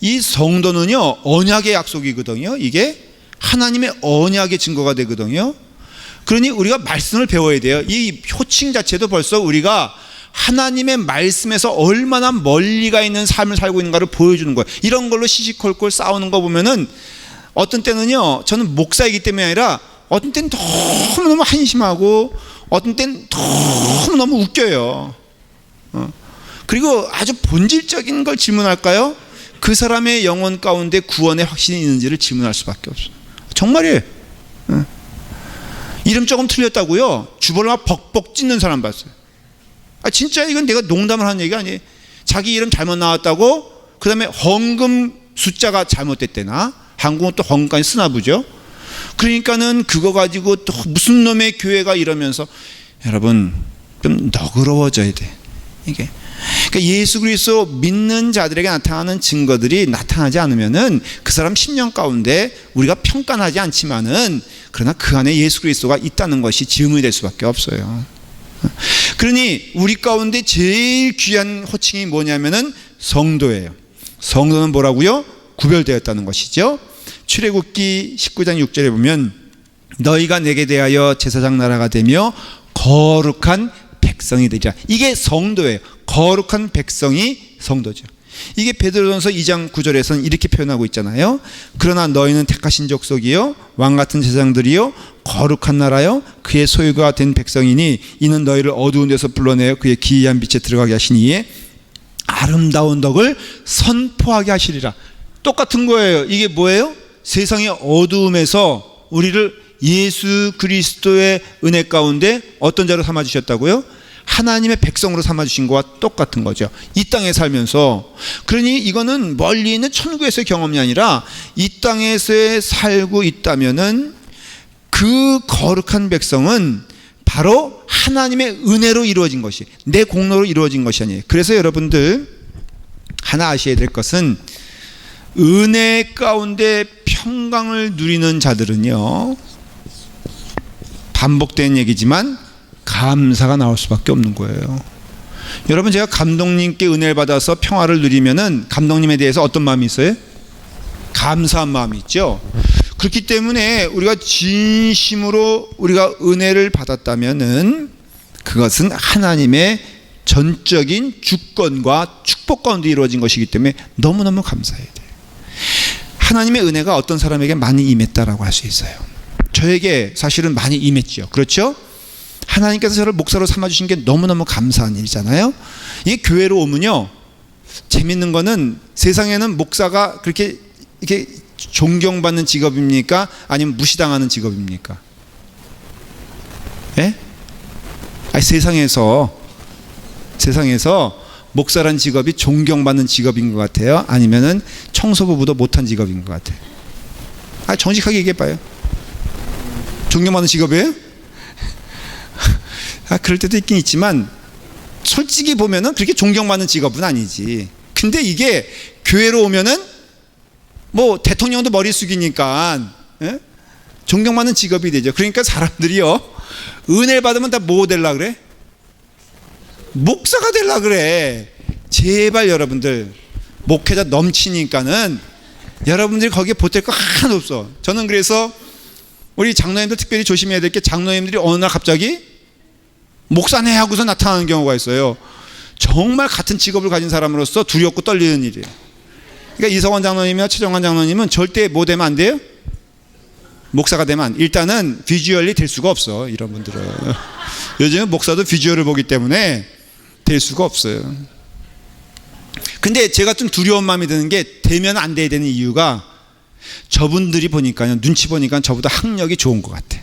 이 성도는요 언약의 약속이거든요. 이게 하나님의 언약의 증거가 되거든요. 그러니 우리가 말씀을 배워야 돼요. 이 호칭 자체도 벌써 우리가 하나님의 말씀에서 얼마나 멀리 가 있는 삶을 살고 있는가를 보여주는 거예요. 이런 걸로 시시콜콜 싸우는 거 보면은 어떤 때는요, 저는 목사이기 때문에 아니라 어떤 때는 너무너무 한심하고 어떤 때는 너무너무 웃겨요. 그리고 아주 본질적인 걸 질문할까요? 그 사람의 영혼 가운데 구원의 확신이 있는지를 질문할 수밖에 없어요. 정말이에요. 이름 조금 틀렸다고요? 주벌을 막 벅벅 찢는 사람 봤어요. 진짜 이건 내가 농담을 하는 얘기가 아니에요. 자기 이름 잘못 나왔다고 그 다음에 헌금 숫자가 잘못됐대나, 한국은 또 헌금까지 쓰나 보죠. 그러니까는 그거 가지고 또 무슨 놈의 교회가 이러면서, 여러분 좀 너그러워져야 돼. 이게 그러니까 예수 그리스도 믿는 자들에게 나타나는 증거들이 나타나지 않으면은 그 사람 심령 가운데 우리가 평가하지 않지만은 그러나 그 안에 예수 그리스도가 있다는 것이 증언이 될 수밖에 없어요. 그러니 우리 가운데 제일 귀한 호칭이 뭐냐면은 성도예요. 성도는 뭐라고요? 구별되었다는 것이죠. 출애굽기 19장 6절에 보면 너희가 내게 대하여 제사장 나라가 되며 거룩한 백성이 되리라. 이게 성도예요. 거룩한 백성이 성도죠. 이게 베드로전서 2장 9절에서는 이렇게 표현하고 있잖아요. 그러나 너희는 택하신 족속이요 왕같은 제사장들이요 거룩한 나라요 그의 소유가 된 백성이니 이는 너희를 어두운 데서 불러내어 그의 기이한 빛에 들어가게 하시니 아름다운 덕을 선포하게 하시리라. 똑같은 거예요. 이게 뭐예요? 세상의 어두움에서 우리를 예수 그리스도의 은혜 가운데 어떤 자로 삼아주셨다고요? 하나님의 백성으로 삼아주신 것과 똑같은 거죠. 이 땅에 살면서. 그러니 이거는 멀리 있는 천국에서의 경험이 아니라 이 땅에서 살고 있다면은 그 거룩한 백성은 바로 하나님의 은혜로 이루어진 것이, 내 공로로 이루어진 것이 아니에요. 그래서 여러분들 하나 아셔야 될 것은 은혜 가운데 평강을 누리는 자들은요, 반복된 얘기지만 감사가 나올 수밖에 없는 거예요. 여러분, 제가 감독님께 은혜를 받아서 평화를 누리면은 감독님에 대해서 어떤 마음이 있어요? 감사한 마음이 있죠. 그렇기 때문에 우리가 진심으로 우리가 은혜를 받았다면은 그것은 하나님의 전적인 주권과 축복 가운데 이루어진 것이기 때문에 너무너무 감사해야 돼요. 하나님의 은혜가 어떤 사람에게 많이 임했다라고 할 수 있어요. 저에게 사실은 많이 임했죠. 그렇죠? 하나님께서 저를 목사로 삼아주신 게 너무너무 감사한 일이잖아요. 이게 교회로 오면요, 재밌는 거는 세상에는 목사가 그렇게 이렇게 존경받는 직업입니까? 아니면 무시당하는 직업입니까? 예? 아니, 세상에서 목사란 직업이 존경받는 직업인 것 같아요? 아니면은 청소부보다 못한 직업인 것 같아요? 정직하게 얘기해봐요. 존경받는 직업이에요? 그럴 때도 있긴 있지만 솔직히 보면은 그렇게 존경받는 직업은 아니지. 근데 이게 교회로 오면은 뭐 대통령도 머리 숙이니까, 예? 존경받는 직업이 되죠. 그러니까 사람들이요, 은혜를 받으면 다 뭐 되려고 그래? 목사가 되려고 그래. 제발 여러분들, 목회자 넘치니까는 여러분들이 거기에 보탤 거 하나도 없어. 저는 그래서 우리 장로님들 특별히 조심해야 될 게, 장로님들이 어느 날 갑자기 목사네 하고서 나타나는 경우가 있어요. 정말 같은 직업을 가진 사람으로서 두렵고 떨리는 일이에요. 그러니까 이성원 장로님이나 최정환 장로님은 절대 뭐 되면 안 돼요? 목사가 되면 일단은 비주얼이 될 수가 없어. 이런 분들은 요즘은 목사도 비주얼을 보기 때문에 될 수가 없어요. 근데 제가 좀 두려운 마음이 드는 게, 되면 안 돼야 되는 이유가, 저분들이 보니까요, 눈치 보니까 저보다 학력이 좋은 것 같아.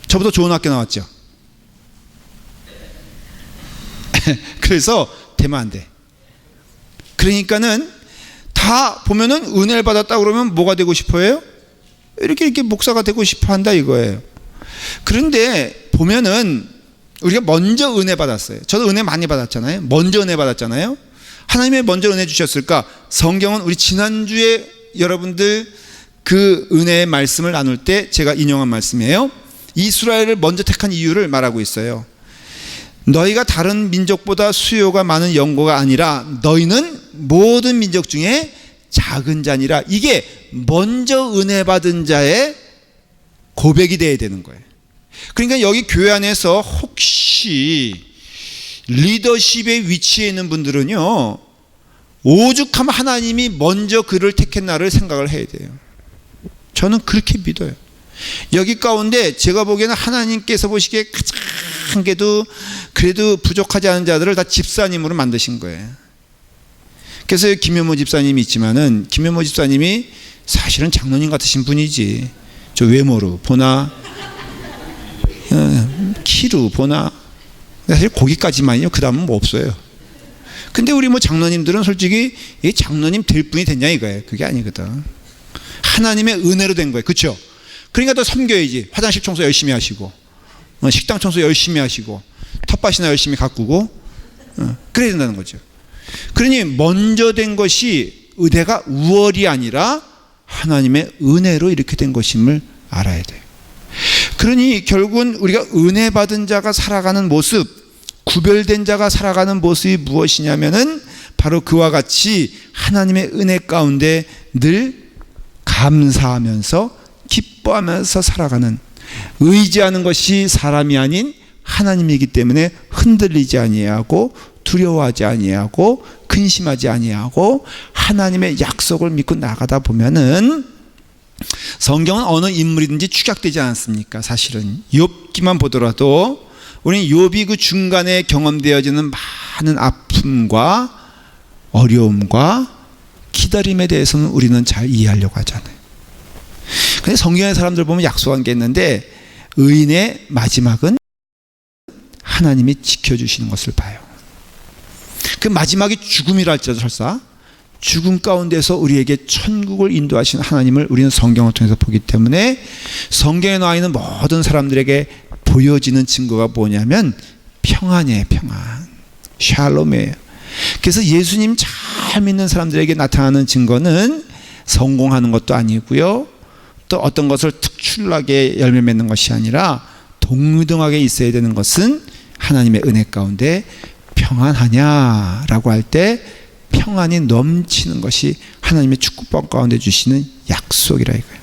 저보다 좋은 학교 나왔죠. 그래서 되면 안 돼. 그러니까는 다 보면은 은혜를 받았다 그러면 뭐가 되고 싶어요? 이렇게 목사가 되고 싶어 한다 이거예요. 그런데 보면은 우리가 먼저 은혜 받았어요. 저도 은혜 많이 받았잖아요. 먼저 은혜 받았잖아요. 하나님이 먼저 은혜 주셨을까? 성경은 우리 지난주에 여러분들 그 은혜의 말씀을 나눌 때 제가 인용한 말씀이에요. 이스라엘을 먼저 택한 이유를 말하고 있어요. 너희가 다른 민족보다 수요가 많은 영고가 아니라 너희는 모든 민족 중에 작은 자니라. 이게 먼저 은혜 받은 자의 고백이 돼야 되는 거예요. 그러니까 여기 교회 안에서 혹시 리더십의 위치에 있는 분들은요, 오죽하면 하나님이 먼저 그를 택했나를 생각을 해야 돼요. 저는 그렇게 믿어요. 여기 가운데 제가 보기에는 하나님께서 보시기에 가장 그래도 부족하지 않은 자들을 다 집사님으로 만드신 거예요. 그래서 김현모 집사님이 있지만은, 김현모 집사님이 사실은 장로님 같으신 분이지. 저 외모로 보나 키로 보나 사실 거기까지만요. 그 다음은 뭐 없어요. 근데 우리 뭐 장로님들은 솔직히 이 장로님 될 분이 됐냐 이거예요. 그게 아니거든. 하나님의 은혜로 된 거예요. 그렇죠? 그러니까 더 섬겨야지. 화장실 청소 열심히 하시고, 식당 청소 열심히 하시고, 텃밭이나 열심히 가꾸고, 그래야 된다는 거죠. 그러니 먼저 된 것이 내가 우월이 아니라 하나님의 은혜로 이렇게 된 것임을 알아야 돼요. 그러니 결국은 우리가 은혜 받은 자가 살아가는 모습, 구별된 자가 살아가는 모습이 무엇이냐면은 바로 그와 같이 하나님의 은혜 가운데 늘 감사하면서 기뻐하면서 살아가는, 의지하는 것이 사람이 아닌 하나님이기 때문에 흔들리지 아니하고 두려워하지 아니하고 근심하지 아니하고 하나님의 약속을 믿고 나가다 보면은, 성경은 어느 인물이든지 축약되지 않습니까? 사실은 욥기만 보더라도 우리는 욥이 그 중간에 경험되어지는 많은 아픔과 어려움과 기다림에 대해서는 우리는 잘 이해하려고 하잖아요. 근데 성경의 사람들 보면 약속한 게 있는데, 의인의 마지막은 하나님이 지켜주시는 것을 봐요. 그 마지막이 죽음이라 할지라도 설사 죽음 가운데서 우리에게 천국을 인도하시는 하나님을 우리는 성경을 통해서 보기 때문에, 성경에 나와 있는 모든 사람들에게 보여지는 증거가 뭐냐면 평안이에요. 평안, 샬롬이에요. 그래서 예수님 잘 믿는 사람들에게 나타나는 증거는 성공하는 것도 아니고요, 또 어떤 것을 특출나게 열매 맺는 것이 아니라 동등하게 있어야 되는 것은 하나님의 은혜 가운데 평안하냐라고 할 때 평안이 넘치는 것이 하나님의 축복방 가운데 주시는 약속이라 이거예요.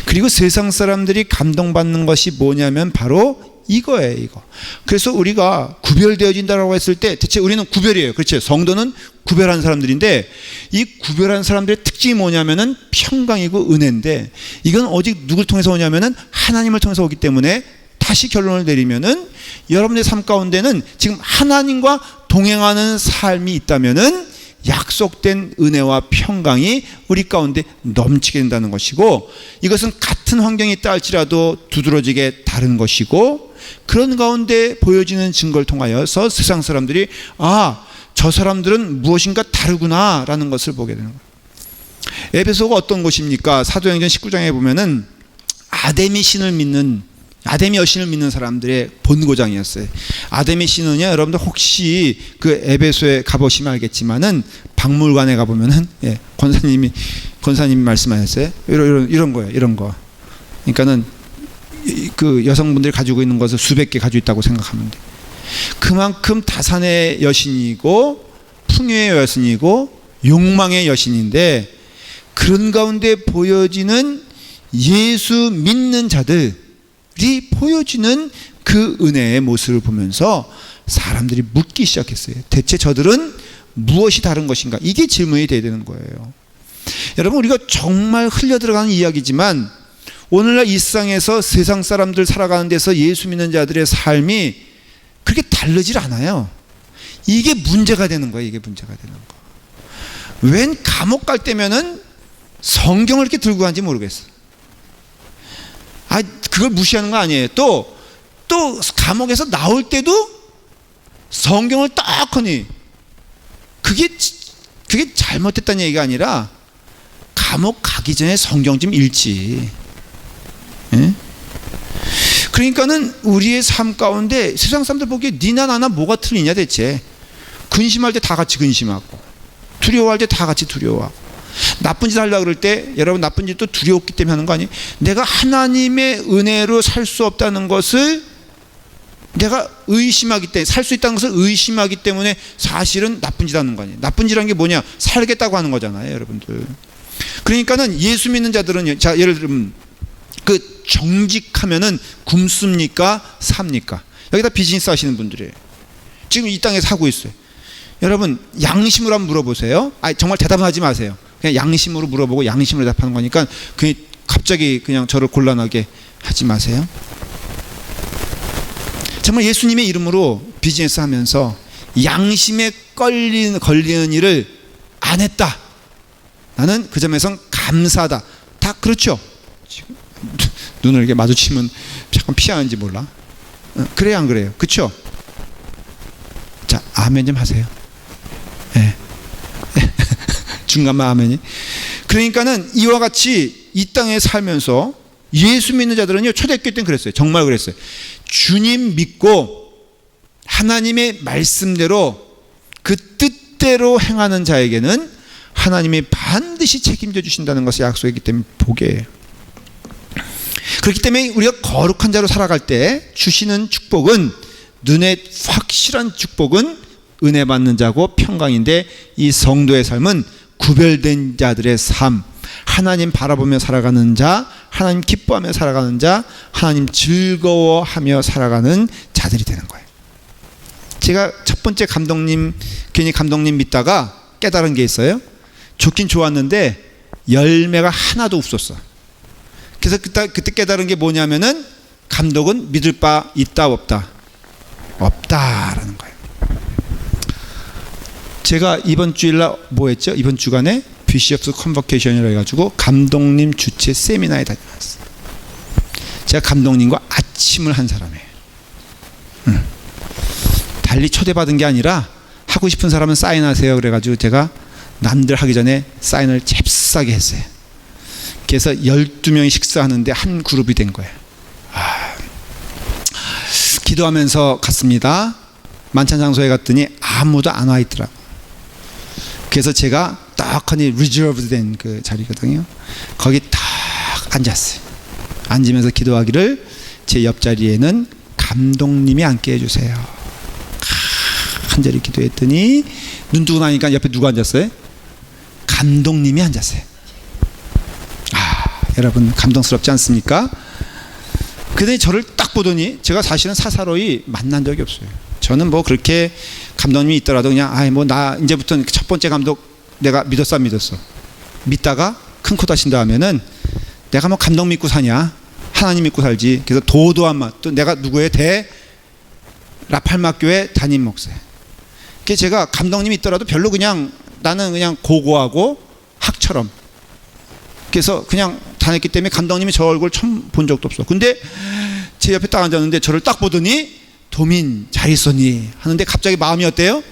그리고 세상 사람들이 감동받는 것이 뭐냐면 바로 이거예요. 이거. 그래서 우리가 구별되어진다라고 했을 때 대체 우리는 구별이에요. 그렇죠? 성도는 구별한 사람들인데, 이 구별한 사람들의 특징이 뭐냐면은 평강이고 은혜인데, 이건 오직 누굴 통해서 오냐면은 하나님을 통해서 오기 때문에, 다시 결론을 내리면은 여러분의 삶 가운데는 지금 하나님과 동행하는 삶이 있다면은 약속된 은혜와 평강이 우리 가운데 넘치게 된다는 것이고, 이것은 같은 환경이 있다 할지라도 두드러지게 다른 것이고, 그런 가운데 보여지는 증거를 통하여서 세상 사람들이 저 사람들은 무엇인가 다르구나 라는 것을 보게 되는 거예요. 에베소가 어떤 곳입니까? 사도행전 19장에 보면은 아데미 신을 믿는, 아데미 여신을 믿는 사람들의 본고장이었어요. 아데미 신은요, 여러분들 혹시 그 에베소에 가보시면 알겠지만은 박물관에 가보면은 권사님이 말씀하셨어요. 이런 거예요. 이런 거. 그러니까는 그 여성분들이 가지고 있는 것을 수백 개 가지고 있다고 생각하면 돼. 그만큼 다산의 여신이고 풍요의 여신이고 욕망의 여신인데, 그런 가운데 보여지는 예수 믿는 자들이 보여지는 그 은혜의 모습을 보면서 사람들이 묻기 시작했어요. 대체 저들은 무엇이 다른 것인가? 이게 질문이 돼야 되는 거예요. 여러분, 우리가 정말 흘려 들어가는 이야기지만 오늘날 이 세상에서 세상 사람들 살아가는 데서 예수 믿는 자들의 삶이 그렇게 다르질 않아요. 이게 문제가 되는 거예요. 이게 문제가 되는 거. 웬 감옥 갈 때면은 성경을 이렇게 들고 가는지 모르겠어. 그걸 무시하는 거 아니에요. 또 감옥에서 나올 때도 성경을 딱 하니, 그게 잘못됐다는 얘기가 아니라 감옥 가기 전에 성경 좀 읽지. 예? 그러니까는 우리의 삶 가운데 세상 사람들 보기에 니나 나나 뭐가 틀리냐 대체. 근심할 때 다 같이 근심하고, 두려워할 때 다 같이 두려워하고, 나쁜 짓 하려고 그럴 때 여러분 나쁜 짓도 두려웠기 때문에 하는 거 아니에요? 내가 하나님의 은혜로 살 수 없다는 것을 내가 의심하기 때문에, 살 수 있다는 것을 의심하기 때문에 사실은 나쁜 짓 하는 거 아니에요? 나쁜 짓 하는 게 뭐냐? 살겠다고 하는 거잖아요, 여러분들. 그러니까는 예수 믿는 자들은, 자, 예를 들면 그 정직하면은 굶습니까? 삽니까? 여기다 비즈니스 하시는 분들이에요. 지금 이 땅에 사고 있어요. 여러분, 양심으로 한번 물어보세요. 정말 대답은 하지 마세요. 그냥 양심으로 물어보고 양심으로 대답하는 거니까 갑자기 그냥 저를 곤란하게 하지 마세요. 정말 예수님의 이름으로 비즈니스 하면서 양심에 걸리는 일을 안 했다. 나는 그 점에선 감사하다. 다 그렇죠? 지금 눈을 이렇게 마주치면 잠깐 피하는지 몰라. 그래요, 안 그래요? 그렇죠? 자, 아멘 좀 하세요. 네. 중간만 아멘이. 그러니까는 이와 같이 이 땅에 살면서 예수 믿는 자들은요, 초대교회 때는 그랬어요. 정말 그랬어요. 주님 믿고 하나님의 말씀대로 그 뜻대로 행하는 자에게는 하나님이 반드시 책임져 주신다는 것을 약속했기 때문에 복이에요. 그렇기 때문에 우리가 거룩한 자로 살아갈 때 주시는 축복은, 눈에 확실한 축복은 은혜 받는 자고 평강인데, 이 성도의 삶은 구별된 자들의 삶, 하나님 바라보며 살아가는 자, 하나님 기뻐하며 살아가는 자, 하나님 즐거워하며 살아가는 자들이 되는 거예요. 제가 첫 번째 괜히 감독님 믿다가 깨달은 게 있어요. 좋긴 좋았는데 열매가 하나도 없었어. 그래서 그때 깨달은 게 뭐냐면은, 감독은 믿을 바 있다 없다? 없다라는 거예요. 제가 이번 주일날 뭐 했죠? 이번 주간에 비시업스 컨버케이션이라 해가지고 감독님 주최 세미나에 다녀왔어요. 제가 감독님과 아침을 한 사람이에요. 달리 초대받은 게 아니라 하고 싶은 사람은 사인하세요 그래가지고 제가 남들 하기 전에 사인을 잽싸게 했어요. 그래서 12명이 식사하는데 한 그룹이 된 거예요. 기도하면서 갔습니다. 만찬 장소에 갔더니 아무도 안 와 있더라고. 그래서 제가 딱하니 리저브 된 그 자리거든요. 거기 딱 앉았어요. 앉으면서 기도하기를, 제 옆자리에는 감독님이 앉게 해주세요. 간절히 기도했더니 눈 뜨고 나니까 옆에 누가 앉았어요? 감독님이 앉았어요. 여러분 감동스럽지 않습니까? 근데 저를 딱 보더니, 제가 사실은 사사로이 만난 적이 없어요. 저는 뭐 그렇게 감독님이 있더라도 그냥 나 이제부터 첫 번째 감독 내가 믿었어 안 믿었어? 믿다가 큰 코 다신 다음에는 내가 뭐 감독 믿고 사냐? 하나님 믿고 살지. 그래서 도도한 맛. 또 내가 누구의 라팔마교회 담임 목사예요. 그래서 제가 감독님이 있더라도 별로 나는 그냥 고고하고 학처럼. 그래서 그냥 다녔기 때문에 감독님이 저 얼굴 처음 본 적도 없어. 근데 제 옆에 딱 앉았는데 저를 딱 보더니, 도민 잘 있었니? 하는데 갑자기 마음이 어때요?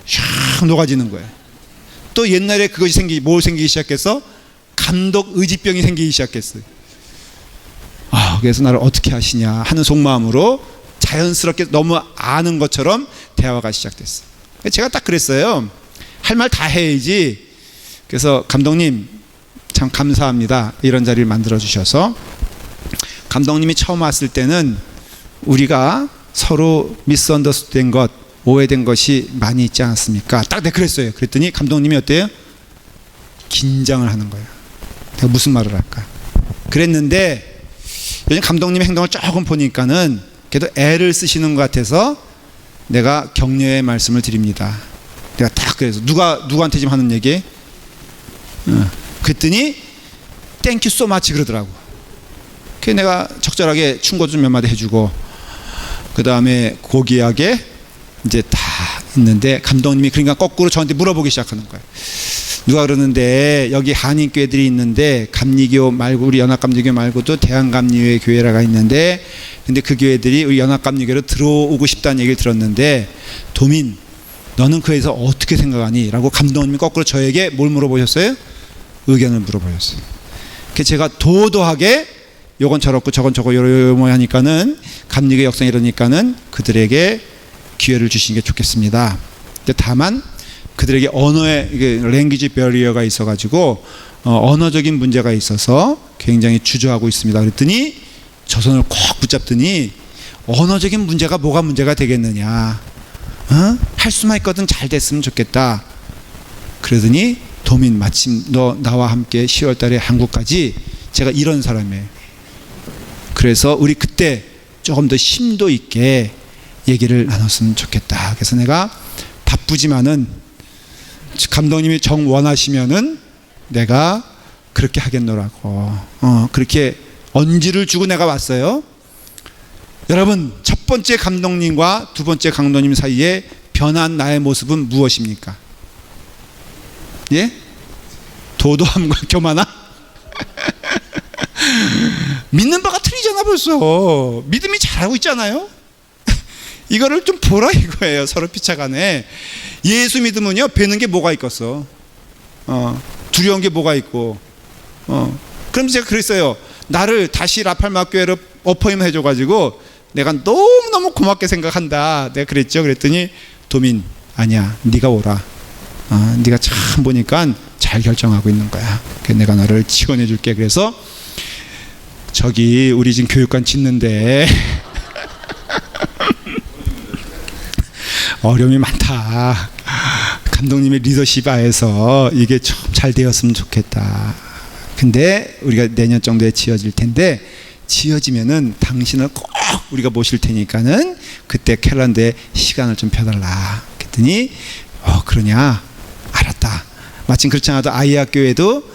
샥 녹아지는 거예요. 또 옛날에 그것이 뭘 생기기 시작했어? 감독 의지병이 생기기 시작했어요. 그래서 나를 어떻게 하시냐 하는 속마음으로 자연스럽게 너무 아는 것처럼 대화가 시작됐어요. 제가 딱 그랬어요. 할 말 다 해야지. 그래서 감독님 참 감사합니다. 이런 자리를 만들어 주셔서. 감독님이 처음 왔을 때는 우리가 서로 미스언더스탠 것, 오해된 것이 많이 있지 않았습니까? 딱 내가 그랬어요. 그랬더니 감독님이 어때요? 긴장을 하는 거예요. 내가 무슨 말을 할까? 그랬는데 요즘 감독님의 행동을 조금 보니까는 그래도 애를 쓰시는 것 같아서 내가 격려의 말씀을 드립니다. 내가 딱 그래서 누구한테 지금 하는 얘기? 그랬더니 땡큐 소 마치 그러더라고. 그래서 내가 적절하게 충고 좀 몇 마디 해주고 그 다음에 고귀하게 이제 다 있는데 감독님이 그러니까 거꾸로 저한테 물어보기 시작하는 거예요. 누가 그러는데 여기 한인교회들이 있는데 감리교 말고 우리 연합감리교 말고도 대한감리교회 교회라가 있는데 근데 그 교회들이 우리 연합감리교회로 들어오고 싶다는 얘기를 들었는데 도민 너는 그에서 어떻게 생각하니? 라고 감독님이 거꾸로 저에게 뭘 물어보셨어요? 의견을 물어보셨어요. 그래서 제가 도도하게 요건 저렇고 저건 저거 요러 하니까는 감리교 역사 이러니까는 그들에게 기회를 주시는 게 좋겠습니다. 근데 다만 그들에게 언어의 랭귀지 베리어가 있어가지고 언어적인 문제가 있어서 굉장히 주저하고 있습니다. 그랬더니 저 손을 꼭 붙잡더니 언어적인 문제가 뭐가 문제가 되겠느냐? 할 수만 있거든 잘 됐으면 좋겠다. 그러더니 도민 마침 너 나와 함께 10월 달에 한국까지 제가 이런 사람이에요. 그래서 우리 그때 조금 더 심도 있게 얘기를 나눴으면 좋겠다. 그래서 내가 바쁘지만은 감독님이 정 원하시면은 내가 그렇게 하겠노라고 그렇게 언지를 주고 내가 왔어요. 여러분 첫 번째 감독님과 두 번째 감독님 사이에 변한 나의 모습은 무엇입니까? 예? 도도함과 교만함? 믿는 바가 틀리잖아 벌써. 믿음이 잘하고 있잖아요. 이거를 좀 보라 이거예요. 서로 피차간에 예수 믿으면요 배는 게 뭐가 있겠어. 두려운 게 뭐가 있고 그럼 제가 그랬어요. 나를 다시 라팔마 교회로 어포인트 해줘가지고 내가 너무너무 고맙게 생각한다. 내가 그랬죠. 그랬더니 도민 아니야 네가 오라. 네가 참 보니까 잘 결정하고 있는 거야. 그래서 내가 너를 지원해 줄게. 그래서 저기 우리 지금 교육관 짓는데 어려움이 많다. 감독님의 리더십 하에서 이게 좀 잘 되었으면 좋겠다. 근데 우리가 내년 정도에 지어질 텐데 지어지면은 당신을 꼭 우리가 모실 테니까는 그때 캘런더에 시간을 좀 펴달라. 그랬더니 그러냐? 알았다. 마침 그렇지 않아도 아이학 교회도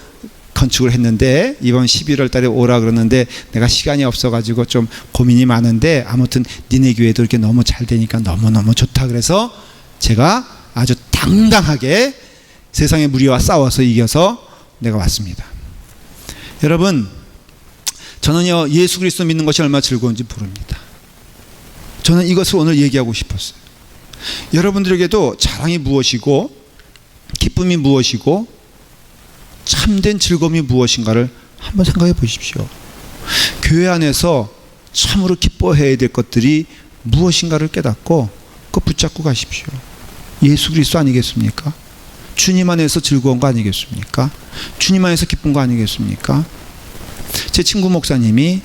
건축을 했는데 이번 11월 달에 오라 그러는데 내가 시간이 없어가지고 좀 고민이 많은데 아무튼 니네 교회도 이렇게 너무 잘 되니까 너무너무 좋다. 그래서 제가 아주 당당하게 세상의 무리와 싸워서 이겨서 내가 왔습니다. 여러분 저는요 예수 그리스도 믿는 것이 얼마나 즐거운지 모릅니다. 저는 이것을 오늘 얘기하고 싶었어요. 여러분들에게도 자랑이 무엇이고 기쁨이 무엇이고 참된 즐거움이 무엇인가를 한번 생각해 보십시오. 교회 안에서 참으로 기뻐해야 될 것들이 무엇인가를 깨닫고 그거 붙잡고 가십시오. 예수 그리스도 아니겠습니까? 주님 안에서 즐거운 거 아니겠습니까? 주님 안에서 기쁜 거 아니겠습니까? 제 친구 목사님이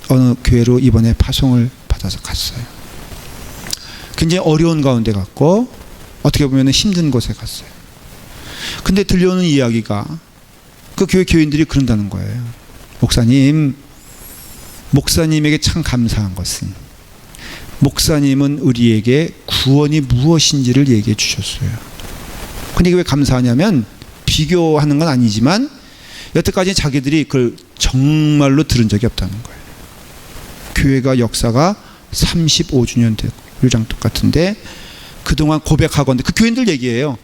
어느 교회로 이번에 파송을 받아서 갔어요. 굉장히 어려운 가운데 갔고 어떻게 보면 힘든 곳에 갔어요. 근데 들려오는 이야기가 그 교회 교인들이 그런다는 거예요. 목사님에게 참 감사한 것은 목사님은 우리에게 구원이 무엇인지를 얘기해 주셨어요. 근데 이게 왜 감사하냐면 비교하는 건 아니지만 여태까지 자기들이 그걸 정말로 들은 적이 없다는 거예요. 교회가 역사가 35주년 됐고 요장 똑같은데 그동안 고백하건대 그 교인들 얘기예요.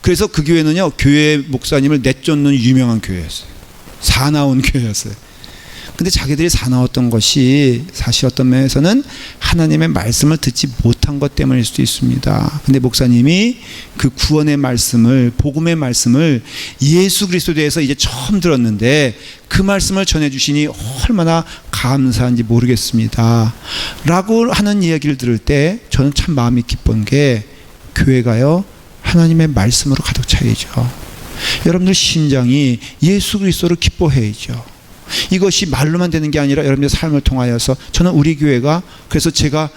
그래서 그 교회는요 교회 목사님을 내쫓는 유명한 교회였어요. 사나운 교회였어요. 근데 자기들이 사나웠던 것이 사실 어떤 면에서는 하나님의 말씀을 듣지 못한 것 때문일 수도 있습니다. 근데 목사님이 그 구원의 말씀을 복음의 말씀을 예수 그리스도에 대해서 이제 처음 들었는데 그 말씀을 전해주시니 얼마나 감사한지 모르겠습니다 라고 하는 이야기를 들을 때 저는 참 마음이 기쁜 게 교회가요 하나님의 말씀으로 가득 차야죠. 여러분들 심장이 예수 그리스도를 기뻐해야죠. 이것이 말로만 되는 게 아니라 여러분의 삶을 통하여서 저는 우리 교회가, 그래서 제가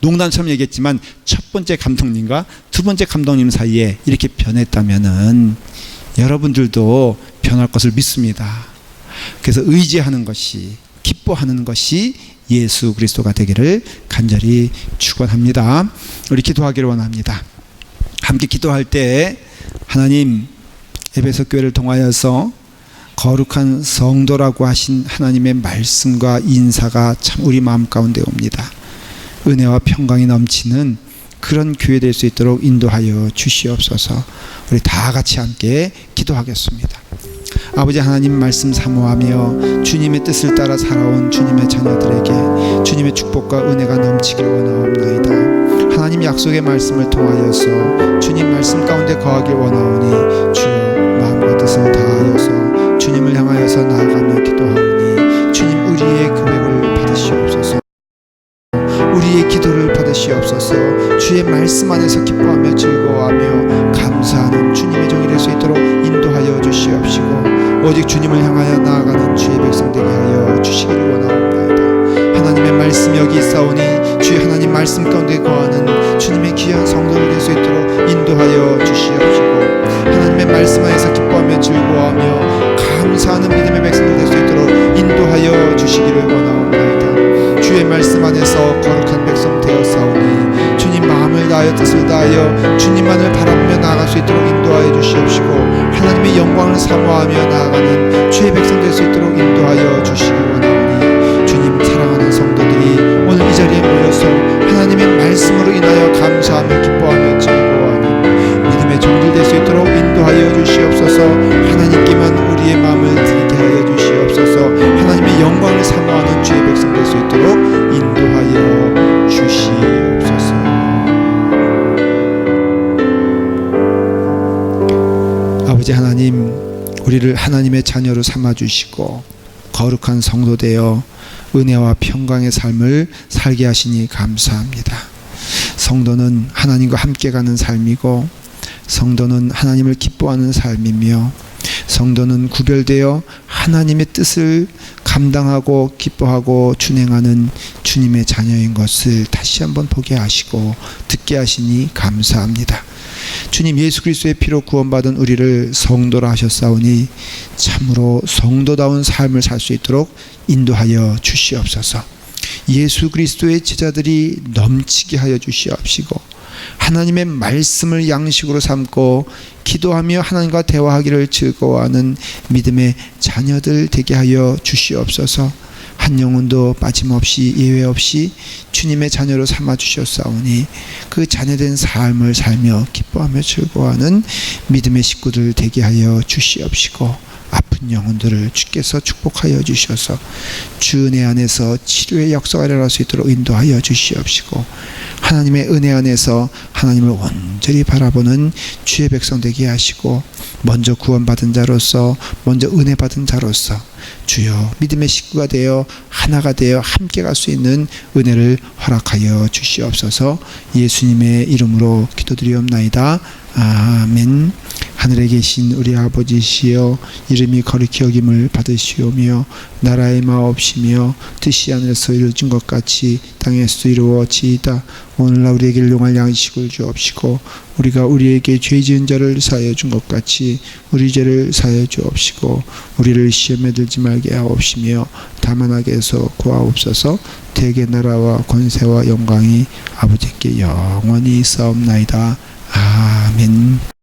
농담처럼 얘기했지만 첫 번째 감독님과 두 번째 감독님 사이에 이렇게 변했다면은 여러분들도 변할 것을 믿습니다. 그래서 의지하는 것이, 기뻐하는 것이 예수 그리스도가 되기를 간절히 축원합니다. 우리 기도하기를 원합니다. 함께 기도할 때 하나님, 에베소 교회를 통하여서 거룩한 성도라고 하신 하나님의 말씀과 인사가 참 우리 마음 가운데 옵니다. 은혜와 평강이 넘치는 그런 교회 될 수 있도록 인도하여 주시옵소서. 우리 다 같이 함께 기도하겠습니다. 아버지 하나님 말씀 사모하며 주님의 뜻을 따라 살아온 주님의 자녀들에게 주님의 축복과 은혜가 넘치기를 원하옵나이다. 하나님 약속의 말씀을 통하여서 주님 말씀 가운데 거하길 원하오니 주여 마음과 뜻을 다하여서 주님을 향하여서 나아가며 기도하오니 주님 우리의 금액을 받으시옵소서. 우리의 기도를 받으시옵소서. 주의 말씀 안에서 기뻐하며 즐거워하며 감사하는 주님의 종이 될 수 있도록 인도하여 주시옵시고 오직 주님을 향하여 나아가는 주의 백성 되게 하여 주시기를 원하옵나이다. 하나님의 말씀 여기 있사오니 주의 하나님 말씀 가운데 거하는 주님의 귀한 성도를 될 수 있도록 인도하여 주시옵시고 하나님의 말씀 안에서 기뻐하며 즐거워하며 감사하는 믿음의 백성들 될 수 있도록 인도하여 주시기를 원하옵나이다. 주의 말씀 안에서 거룩한 백성 되었사오니 주님 마음을 다하여 뜻을 다하여 주님만을 바라보며 나아갈 수 있도록 인도하여 주시옵시고 하나님의 영광을 사모하며 나아가는 주의 백성 될 수 있도록 인도하여 주시기 원하오니 주님 사랑하는 성도들이 오늘 이 자리에 모여서 하나님의 말씀으로 인하여 감사하며 기뻐하며 즐거워하는 믿음의 종들 될 수 있도록 인도하여 주시옵소서. 하나님께만 우리의 마음을 드리게 하여 주시옵소서. 하나님의 영광을 사모하는 주의 백성 될 수 있도록 인도하여 주시옵소서. 아버지 하나님, 우리를 하나님의 자녀로 삼아주시고 거룩한 성도 되어 은혜와 평강의 삶을 살게 하시니 감사합니다. 성도는 하나님과 함께 가는 삶이고 성도는 하나님을 기뻐하는 삶이며 성도는 구별되어 하나님의 뜻을 감당하고 기뻐하고 준행하는 주님의 자녀인 것을 다시 한번 보게 하시고 듣게 하시니 감사합니다. 주님 예수 그리스도의 피로 구원받은 우리를 성도라 하셨사오니 참으로 성도다운 삶을 살 수 있도록 인도하여 주시옵소서. 예수 그리스도의 제자들이 넘치게 하여 주시옵시고 하나님의 말씀을 양식으로 삼고 기도하며 하나님과 대화하기를 즐거워하는 믿음의 자녀들 되게 하여 주시옵소서. 한 영혼도 빠짐없이 예외 없이 주님의 자녀로 삼아 주셨사오니 그 자녀된 삶을 살며 기뻐하며 즐거워하는 믿음의 식구들 되게 하여 주시옵시고 아픈 영혼들을 주께서 축복하여 주셔서 주 은혜 안에서 치료의 역사가 일어날 수 있도록 인도하여 주시옵시고 하나님의 은혜 안에서 하나님을 온전히 바라보는 주의 백성 되게 하시고 먼저 구원받은 자로서 먼저 은혜 받은 자로서 주여 믿음의 식구가 되어 하나가 되어 함께 갈 수 있는 은혜를 허락하여 주시옵소서. 예수님의 이름으로 기도드리옵나이다. 아멘. 하늘에 계신 우리 아버지시여 이름이 거룩히 여김을 받으시오며 나라의 마옵시며 뜻이 하늘에서 이루어진 것 같이 땅에서도 이루어지이다. 오늘날 우리에게 일용할 양식을 주옵시고 우리가 우리에게 죄 지은 자를 사하여 준 것 같이 우리 죄를 사하여 주옵시고 우리를 시험에 들지 말게 하옵시며 다만 악에서 구하옵소서. 대개 나라와 권세와 영광이 아버지께 영원히 있사옵나이다. 아멘.